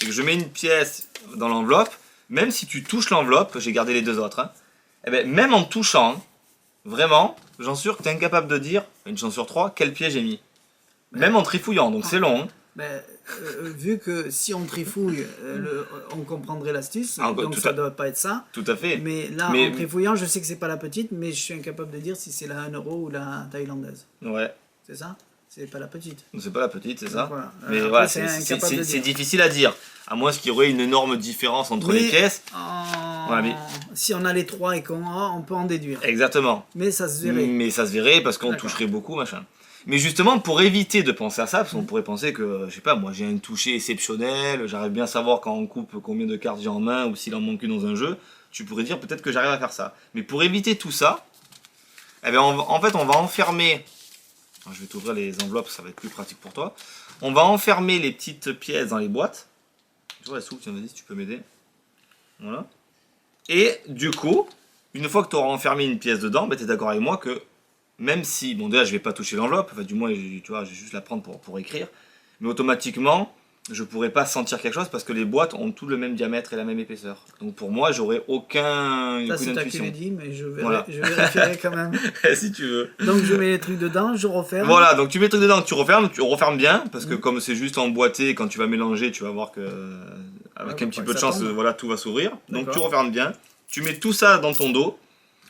et que je mets une pièce dans l'enveloppe, même si tu touches l'enveloppe, j'ai gardé les 2 autres, hein, et ben, même en touchant, vraiment, j'en suis sûr que tu es incapable de dire, une chance sur 3, quel pied j'ai mis. Même en trifouillant, donc c'est long. Hein. Vu que si on trifouille, on comprendrait l'astuce, donc ça ne doit pas être ça. Tout à fait. Mais là, en trifouillant, je sais que c'est pas la petite, mais je suis incapable de dire si c'est la 1 euro ou la thaïlandaise. Ouais. C'est ça? C'est pas la petite. C'est pas la petite, c'est ça. Voilà. Mais voilà, c'est difficile à dire. À moins qu'il y aurait une énorme différence entre les pièces. Voilà, mais... Si on a les 3 et on peut en déduire. Exactement. Mais ça se verrait. Parce qu'on toucherait beaucoup, machin. Mais justement, pour éviter de penser à ça, parce qu'on pourrait penser que, je sais pas, moi j'ai un toucher exceptionnel, j'arrive bien à savoir quand on coupe combien de cartes j'ai en main ou s'il en manque une dans un jeu, tu pourrais dire peut-être que j'arrive à faire ça. Mais pour éviter tout ça, eh bien, en fait on va enfermer... Je vais t'ouvrir les enveloppes, ça va être plus pratique pour toi. On va enfermer les petites pièces dans les boîtes. Tu vois la soupe, tiens, vas-y, si tu peux m'aider. Voilà. Et du coup, une fois que tu auras enfermé une pièce dedans, tu es d'accord avec moi que même si, bon déjà je vais pas toucher l'enveloppe, enfin du moins tu vois, je vais juste la prendre pour écrire, mais automatiquement, je pourrais pas sentir quelque chose parce que les boîtes ont tout le même diamètre et la même épaisseur. Donc pour moi, j'aurais aucun coup d'intuition. Ça c'est toi qui le dis, mais je vérifierai quand même. Si tu veux. Donc je mets les trucs dedans, je referme. Voilà, donc tu mets les trucs dedans, tu refermes bien, parce que comme c'est juste emboîté, quand tu vas mélanger, tu vas voir que avec un petit peu de chance, voilà, tout va s'ouvrir. Donc tu refermes bien, tu mets tout ça dans ton dos,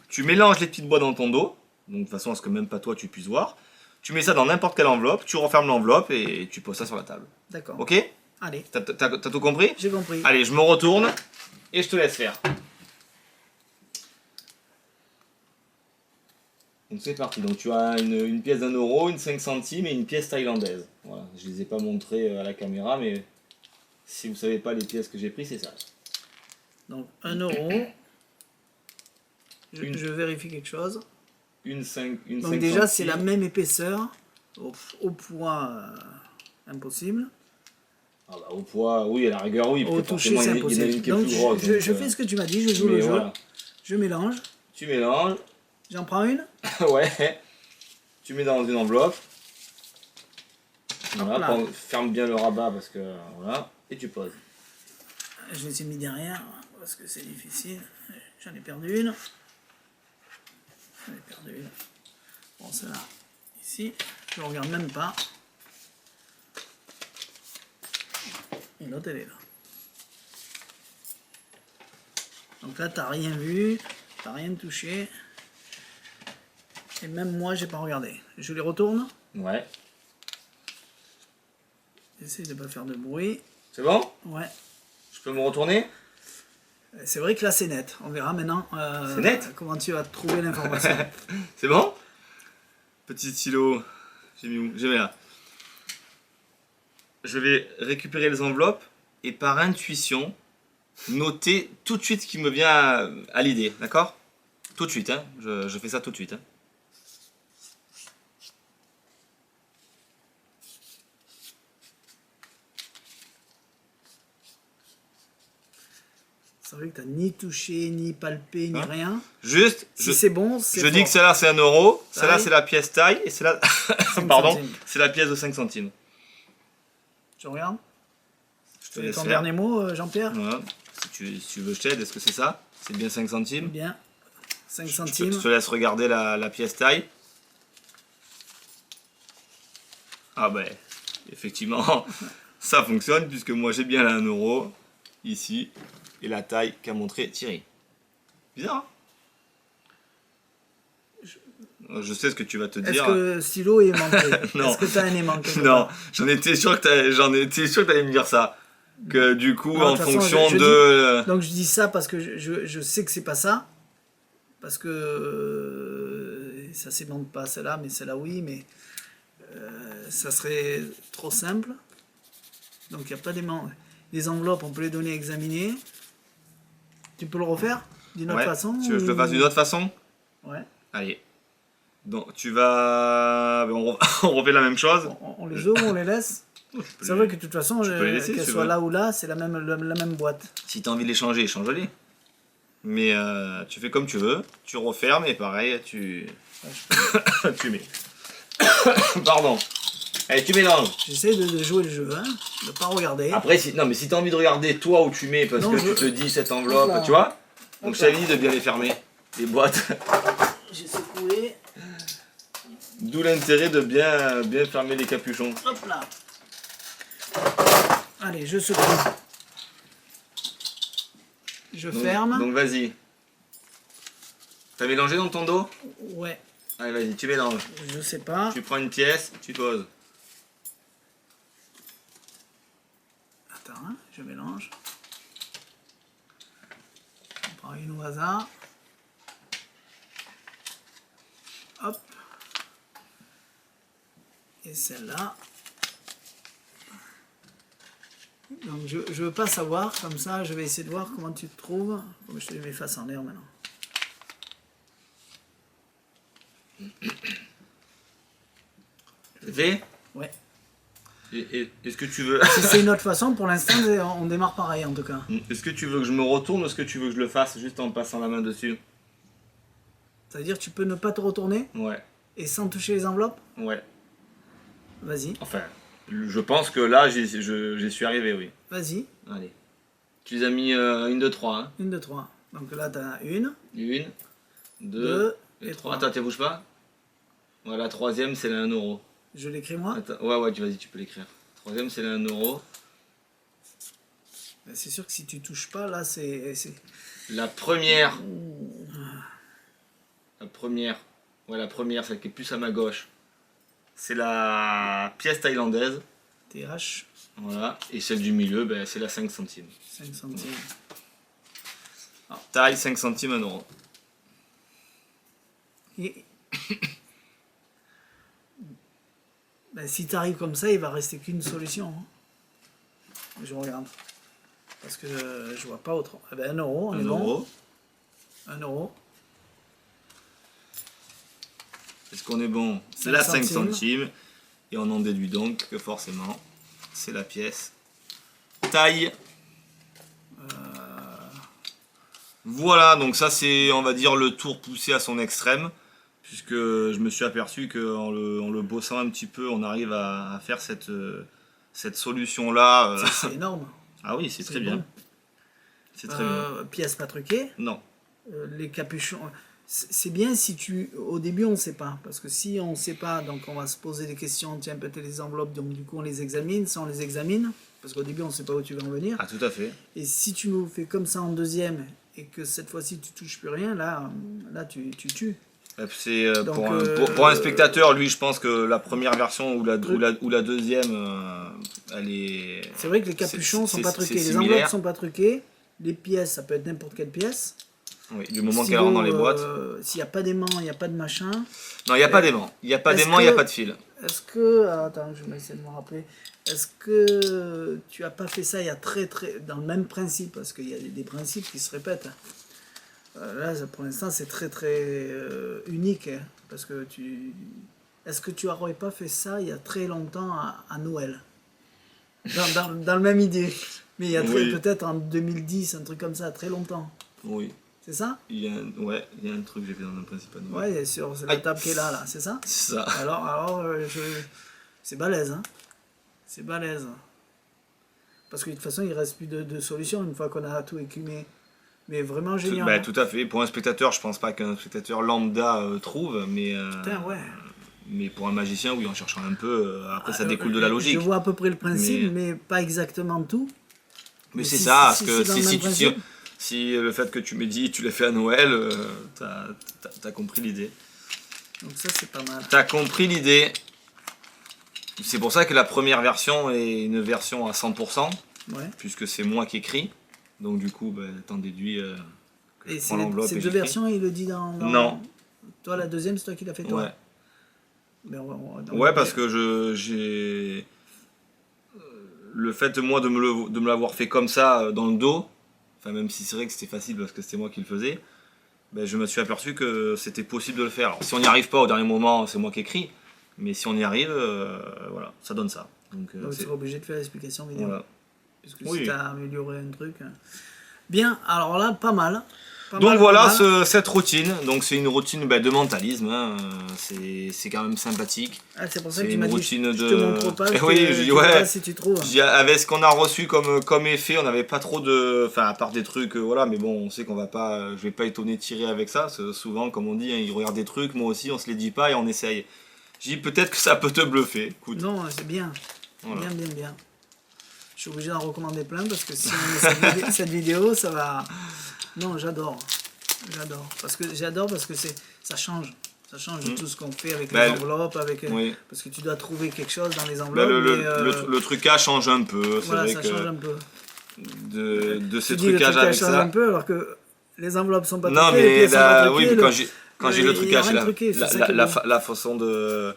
tu mélanges les petites boîtes dans ton dos, donc de façon à ce que même pas toi tu puisses voir. Tu mets ça dans n'importe quelle enveloppe, tu refermes l'enveloppe et tu poses ça sur la table. D'accord. Ok? Allez. T'as tout compris? J'ai compris. Allez, je me retourne et je te laisse faire. Donc c'est parti. Donc tu as une pièce d'1 euro, une 5 centimes et une pièce thaïlandaise. Voilà. Je ne les ai pas montrées à la caméra, mais si vous ne savez pas les pièces que j'ai prises, c'est ça. Donc 1 euro. Je vérifie quelque chose. Donc déjà c'est la même épaisseur, au poids impossible. Ah bah, au poids, oui, à la rigueur, oui. Au toucher c'est impossible. Donc je fais ce que tu m'as dit, je joue le jeu. Voilà. Je mélange. Tu mélanges. J'en prends une. Ouais. Tu mets dans une enveloppe. Voilà, ferme bien le rabat parce que voilà. Et tu poses. Je vais essayer de mettre derrière parce que c'est difficile. J'en ai perdu une. Bon, celle-là, ici, je ne regarde même pas. Et l'autre, elle est là. Donc là, t'as rien vu, t'as rien touché. Et même moi, j'ai pas regardé. Je les retourne. Ouais. J'essaie de pas faire de bruit. C'est bon? Ouais. Je peux me retourner? C'est vrai que là, c'est net. On verra maintenant c'est net comment tu vas trouver l'information. C'est bon? Petit stylo. J'ai mis où? J'ai mis là. Je vais récupérer les enveloppes et par intuition, noter tout de suite ce qui me vient à l'idée. D'accord? Tout de suite, hein. Je fais ça tout de suite. Hein. C'est vrai que t'as ni touché, ni palpé, ni rien. Juste, si c'est bon, c'est je dis que celle-là c'est 1 euro, celle-là c'est la pièce taille et celle-là, pardon, c'est la pièce de 5 centimes. Je regarde. Je te laisse ton faire. dernier mot, Jean-Pierre. Voilà. Si tu veux, je t'aide. Est-ce que c'est ça? C'est bien 5 centimes? Bien. 5 centimes. Je te laisse regarder la pièce taille. Ah ben, effectivement, ça fonctionne puisque moi j'ai bien la 1 euro ici et la taille qu'a montré Thierry. Bizarre, hein? Je sais ce que tu vas te dire. Est-ce que le stylo est manqué? Non. Est-ce que tu as un aimant? Non, j'en étais sûr que t'allais me dire ça. Que du coup, Non, en de toute façon, fonction je de... Donc je dis ça parce que je sais que c'est pas ça. Parce que ça s'aimante pas celle-là, mais celle-là oui, mais ça serait trop simple. Donc il n'y a pas d'aimant. Les enveloppes, on peut les donner à examiner. Tu peux le refaire d'une autre façon? Tu veux que je le fasse d'une autre façon? Ouais. Allez. Donc tu vas... On refait la même chose. On les ouvre, on les laisse. C'est vrai que de toute façon, qu'elles soient là ou là, c'est la même boîte. Si tu as envie de les changer, change-les. Mais tu fais comme tu veux. Tu refermes et pareil, tu mets. Pardon. Allez, tu mélanges. J'essaie de jouer le jeu, hein, de ne pas regarder. Après, si tu as envie de regarder toi où tu mets, parce que tu te dis cette enveloppe, tu vois. Donc je t'avais dit de bien les fermer, les boîtes. J'ai secoué. D'où l'intérêt de bien fermer les capuchons. Hop là. Allez, je secoue. Je ferme. Donc vas-y. T'as mélangé dans ton dos? Ouais. Allez, vas-y, tu mélanges. Je sais pas. Tu prends une pièce, tu poses. Attends, hein, je mélange. On prend une au hasard. Hop. Et celle-là. Donc je veux pas savoir, comme ça je vais essayer de voir comment tu te trouves. Comme je te mets face en l'air maintenant. C'est fait? Ouais. Est-ce que tu veux... Si c'est une autre façon, pour l'instant on démarre pareil en tout cas. Est-ce que tu veux que je me retourne ou est-ce que tu veux que je le fasse juste en passant la main dessus? Ça veut dire que tu peux ne pas te retourner Ouais. et sans toucher les enveloppes? Ouais. Vas-y. Enfin, je pense que là j'y suis arrivé, oui. Vas-y. Allez. Tu les as mis 1, 2, 3, hein? 1, 2, 3. Donc là, tu as une. 1, 2 et 3. 3. Attends, tu bouges pas? Voilà, la troisième, c'est la 1 euro. Je l'écris moi? Attends, ouais, vas-y, tu peux l'écrire. Troisième, c'est la 1 euro. C'est sûr que si tu touches pas, là, c'est... La première. La première, celle qui est plus à ma gauche. C'est la pièce thaïlandaise. TH. Voilà. Et celle du milieu, ben, c'est la 5 centimes. 5 centimes. Taille, 5 centimes, 1 euro. Et... ben, si tu arrives comme ça, il va rester qu'une solution. Hein. Je regarde. Parce que je vois pas autre. Eh ben, 1 euro, on est bon. 1 euro. Est-ce qu'on est bon? C'est la 5 centimes. Et on en déduit donc que forcément, c'est la pièce taille. Voilà, donc ça c'est, on va dire, le tour poussé à son extrême. Puisque je me suis aperçu qu'en le bossant un petit peu, on arrive à faire cette solution-là. C'est énorme. Ah oui, c'est très bien. C'est très bien. Pièce pas truquée. Non. Les capuchons... c'est bien si au début on ne sait pas, parce que si on ne sait pas, donc on va se poser des questions, tiens peut-être les enveloppes, donc du coup on les examine, ça on les examine, parce qu'au début on ne sait pas où tu vas en venir. Ah, tout à fait. Et si tu nous fais comme ça en deuxième, et que cette fois-ci tu touches plus rien, là tu tues. C'est pour un spectateur, lui, je pense que la première version ou la deuxième, elle est. C'est vrai que les capuchons sont pas truqués, les enveloppes sont pas truquées, les pièces, ça peut être n'importe quelle pièce. Oui, du moment qu'elle rentre dans les boîtes. S'il n'y a pas d'aimant, il n'y a pas de machin. Non, il n'y a pas d'aimant. Il n'y a pas d'aimant, il n'y a pas de fil. Est-ce que. Attends, je vais essayer de me rappeler. Est-ce que tu as pas fait ça il y a dans le même principe, parce qu'il y a des principes qui se répètent. Là, pour l'instant, c'est très unique, hein, parce que est-ce que tu n'aurais pas fait ça il y a très longtemps à Noël, dans le même idée, mais il y a peut-être en 2010, un truc comme ça, très longtemps. Oui. C'est ça? Il y a un truc que j'ai fait dans un principe à Noël. Ouais, sur la table qui est là, c'est ça? C'est ça. Alors c'est balèze, hein. C'est balèze. Parce que de toute façon, il reste plus de solution une fois qu'on a tout écumé. Mais vraiment génial. Tout à fait. Pour un spectateur, je pense pas qu'un spectateur lambda trouve, mais. Putain, ouais. Mais pour un magicien, oui, en cherchant un peu, après ça découle de la logique. Je vois à peu près le principe, mais pas exactement tout. Mais c'est ça, parce que si le fait que tu m'aies dit tu l'as fait à Noël, t'as compris l'idée. Donc ça c'est pas mal. T'as compris l'idée. C'est pour ça que la première version est une version à 100%, puisque c'est moi qui écris. Donc du coup, t'en déduis que et je prends l'enveloppe. Ces deux versions, il le dit dans... Non. Toi, la deuxième, c'est toi qui l'as fait, toi? Ouais. Mais parce que j'ai... Le fait, moi, de me l'avoir fait comme ça, dans le dos, enfin, même si c'est vrai que c'était facile parce que c'était moi qui le faisais, je me suis aperçu que c'était possible de le faire. Alors, si on n'y arrive pas au dernier moment, c'est moi qui écris, mais si on y arrive, voilà, ça donne ça. Donc tu seras obligé de faire l'explication vidéo. Voilà. Parce que si tu as amélioré un truc... Bien, alors là, pas mal. Donc voilà cette routine. Donc c'est une routine de mentalisme. Hein. C'est quand même sympathique. Ah, c'est pour ça que tu m'as dit, je te montre pas. Si tu trouves. Avec ce qu'on a reçu comme effet, on n'avait pas trop de... Enfin, à part des trucs, voilà. Mais bon, on sait qu'on va pas... Je vais pas étonner tirer avec ça. Souvent, comme on dit, hein, ils regardent des trucs. Moi aussi, on se les dit pas et on essaye. J'ai dit peut-être que ça peut te bluffer. Écoute. Non, c'est bien. Voilà. Bien. Je suis obligé d'en recommander plein parce que si on met cette vidéo, ça va... Non, j'adore. Parce que ça change. Ça change de tout ce qu'on fait avec les enveloppes, parce que tu dois trouver quelque chose dans les enveloppes. Le trucage change un peu. Voilà, ça change un peu. De ces trucages avec ça. Ça change un peu alors que les enveloppes sont pas truquées. Non, mais quand j'ai le trucage, c'est la façon de...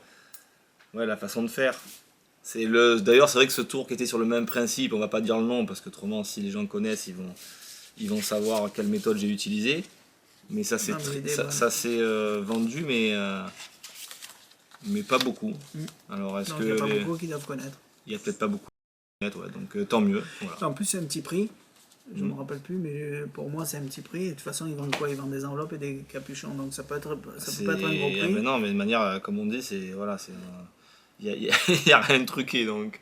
Ouais, la façon de faire. D'ailleurs, c'est vrai que ce tour qui était sur le même principe, on va pas dire le nom, parce que autrement, si les gens connaissent, ils vont savoir quelle méthode j'ai utilisée. Mais ça c'est vendu, mais pas beaucoup. Alors est-ce que il n'y a pas beaucoup qui doivent connaître. Il n'y a peut-être pas beaucoup qui doivent connaître, donc tant mieux. Voilà. En plus c'est un petit prix. Je ne me rappelle plus, mais pour moi c'est un petit prix. Et de toute façon ils vendent quoi? Ils vendent des enveloppes et des capuchons, donc ça peut pas être un gros prix. Mais non, mais de manière, comme on dit, il n'y a rien de truqué, donc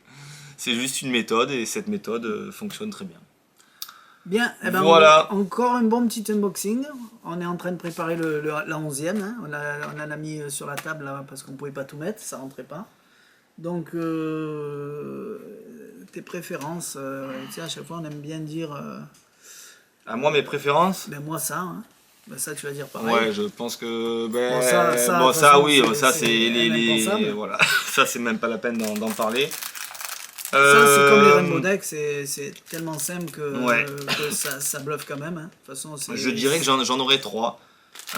c'est juste une méthode et cette méthode fonctionne très bien. Bien, voilà. Encore un bon petit unboxing. On est en train de préparer la 11e. Hein. On l'a mis sur la table là, parce qu'on ne pouvait pas tout mettre, ça ne rentrait pas. Donc, tes préférences, tu sais, à chaque fois on aime bien dire... À moi, mes préférences? Moi, ça. Hein. Ça, tu vas dire pareil. Ouais, je pense que... ça c'est les... Voilà, ça c'est même pas la peine d'en parler. Ça, c'est comme les Rainbow Deck, c'est tellement simple que ça bluffe quand même. Hein. De toute façon, je dirais que j'en aurais 3.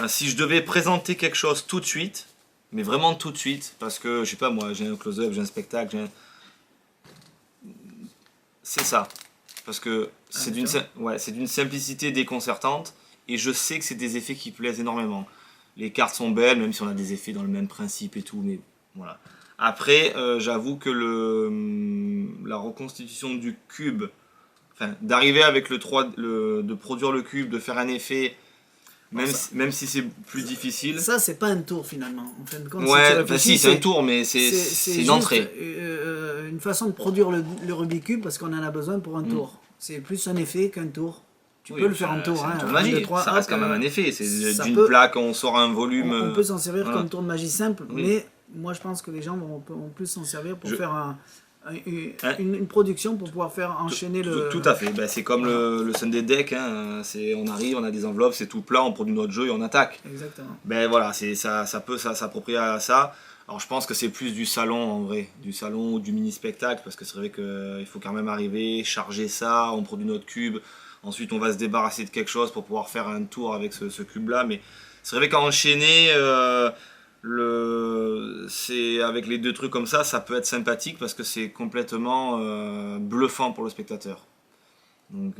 Si je devais présenter quelque chose tout de suite, mais vraiment tout de suite, parce que, je sais pas moi, j'ai un close-up, j'ai un spectacle, c'est ça. Parce que c'est d'une simplicité déconcertante, et je sais que c'est des effets qui plaisent énormément. Les cartes sont belles, même si on a des effets dans le même principe et tout, mais voilà. Après, j'avoue que la reconstitution du cube, d'arriver avec de produire le cube, de faire un effet, même si c'est plus difficile. Ça, c'est pas un tour finalement. En fin de compte, si, c'est un tour, mais c'est une entrée. Une façon de produire le Rubik's Cube parce qu'on en a besoin pour un tour. C'est plus un effet qu'un tour. Tu peux le faire en tour. C'est un tour de un, magie, deux, trois, ça reste hop, quand même un effet. C'est ça d'une peut- plaque, on sort un volume. On peut s'en servir voilà. comme tour de magie simple, Oui. mais moi je pense que les gens vont plus s'en servir pour faire Hein une production pour pouvoir faire enchaîner le... Tout à fait, ben, c'est comme le Sunday Deck, hein. On arrive, on a des enveloppes, c'est tout plat, on produit notre jeu et on attaque. Exactement. Ben voilà, ça peut s'approprier à ça. Alors je pense que c'est plus du salon en vrai, du salon ou du mini-spectacle, parce que c'est vrai qu'il faut quand même arriver, charger ça, on produit notre cube, ensuite on va se débarrasser de quelque chose pour pouvoir faire un tour avec ce cube-là, mais c'est vrai qu'enchaîner, c'est avec les deux trucs comme ça peut être sympathique, parce que c'est complètement bluffant pour le spectateur. Donc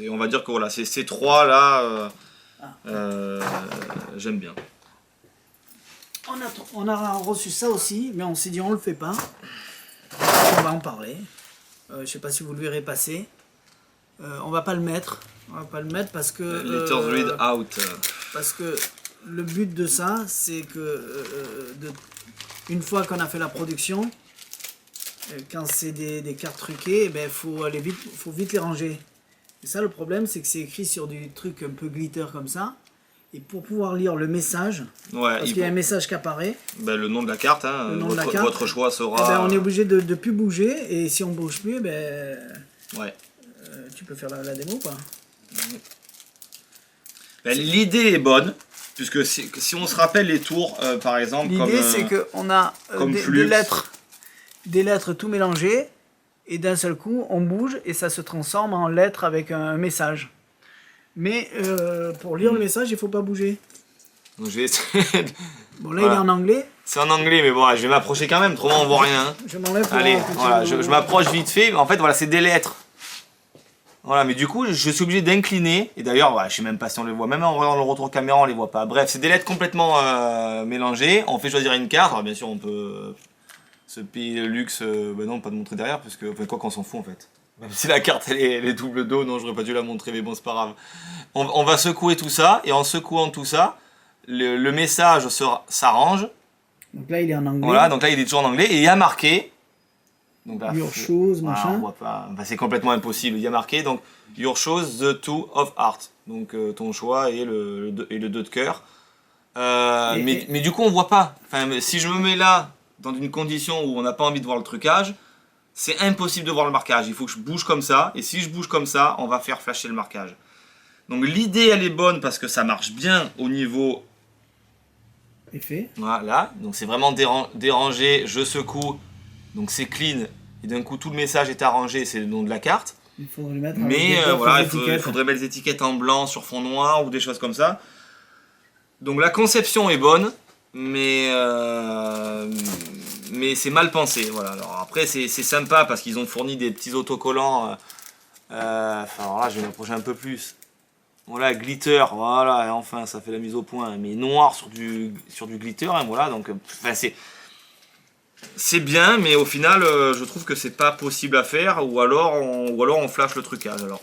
on va dire que voilà, ces trois là, j'aime bien. On a reçu ça aussi, mais on s'est dit on le fait pas. On va en parler. Je sais pas si vous le verrez passer. On va pas le mettre. On va pas le mettre parce que... Letters read out. Parce que le but de ça, c'est que une fois qu'on a fait la production, quand c'est des cartes truquées, ben faut vite les ranger. Et ça, le problème, c'est que c'est écrit sur du truc un peu glitter comme ça. Et pour pouvoir lire le message, parce qu'il y a un message qui apparaît, ben, le nom de la carte, hein, votre choix sera... Eh ben, on est obligé de plus bouger, et si on bouge plus, ben, ouais. Tu peux faire la démo ou pas? Ben, l'idée est bonne, puisque si on se rappelle les tours, par exemple... L'idée c'est qu'on a des lettres tout mélangées, et d'un seul coup on bouge, et ça se transforme en lettres avec un message. Mais pour lire le message, il faut pas bouger. Donc je vais essayer de... Bon là il est en anglais. C'est en anglais, mais bon, je vais m'approcher quand même, autrement on voit rien. Hein. Je m'enlève pour Allez, voilà, je m'approche vite fait. En fait, voilà, c'est des lettres. Voilà, mais du coup, je suis obligé d'incliner. Et d'ailleurs, voilà, je sais même pas si on les voit. Même en regardant le retour caméra, on les voit pas. Bref, c'est des lettres complètement mélangées. On fait choisir une carte. Alors, bien sûr, on peut se payer le luxe. Ben non, pas de montrer derrière, parce que, enfin, quoi qu'on s'en fout en fait. Même si la carte elle est double dos, non, j'aurais pas dû la montrer, mais bon, c'est pas grave. On va secouer tout ça, et en secouant tout ça, le message s'arrange. Donc là, il est en anglais. Voilà, donc là, il est toujours en anglais, et il y a marqué. Donc là, your shoes, machin. On voit pas. Enfin, c'est complètement impossible. Il y a marqué donc your choose the two of heart. Donc ton choix et le 2 de cœur. Mais du coup, on voit pas. Enfin, si je me mets là dans une condition où on n'a pas envie de voir le trucage, c'est impossible de voir le marquage. Il faut que je bouge comme ça. Et si je bouge comme ça, on va faire flasher le marquage. Donc l'idée, elle est bonne parce que ça marche bien au niveau effet. Voilà. Donc c'est vraiment dérangé. Je secoue. Donc c'est clean. Et d'un coup, tout le message est arrangé. C'est le nom de la carte. Il faudrait le mettre. Mais voilà, il faudrait mettre des étiquettes en blanc sur fond noir ou des choses comme ça. Donc la conception est bonne, mais c'est mal pensé. Voilà. Alors après, c'est sympa parce qu'ils ont fourni des petits autocollants. Alors là, je vais m'approcher un peu plus. Voilà, glitter, voilà, et enfin, ça fait la mise au point. Mais noir sur du glitter, hein, voilà. Donc, enfin, c'est bien, mais au final, je trouve que c'est pas possible à faire, ou alors on flash le trucage. Alors,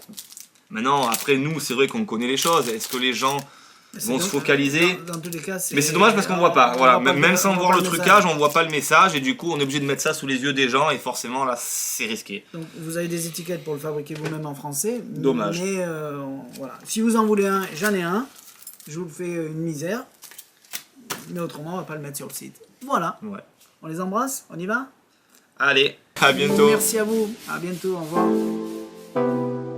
maintenant, après nous, c'est vrai qu'on connaît les choses. Est-ce que les gens vont se focaliser? Dans tous les cas, mais c'est dommage parce qu'on voit pas. Voilà, même sans voir le trucage, on voit pas le message, et du coup, on est obligé de mettre ça sous les yeux des gens, et forcément, là, c'est risqué. Donc, vous avez des étiquettes pour le fabriquer vous-même en français. Dommage. Mais voilà, si vous en voulez un, j'en ai un. Je vous le fais une misère. Mais autrement, on va pas le mettre sur le site. Voilà. Ouais. On les embrasse, on y va? Allez, à bientôt. Merci à vous, à bientôt, au revoir.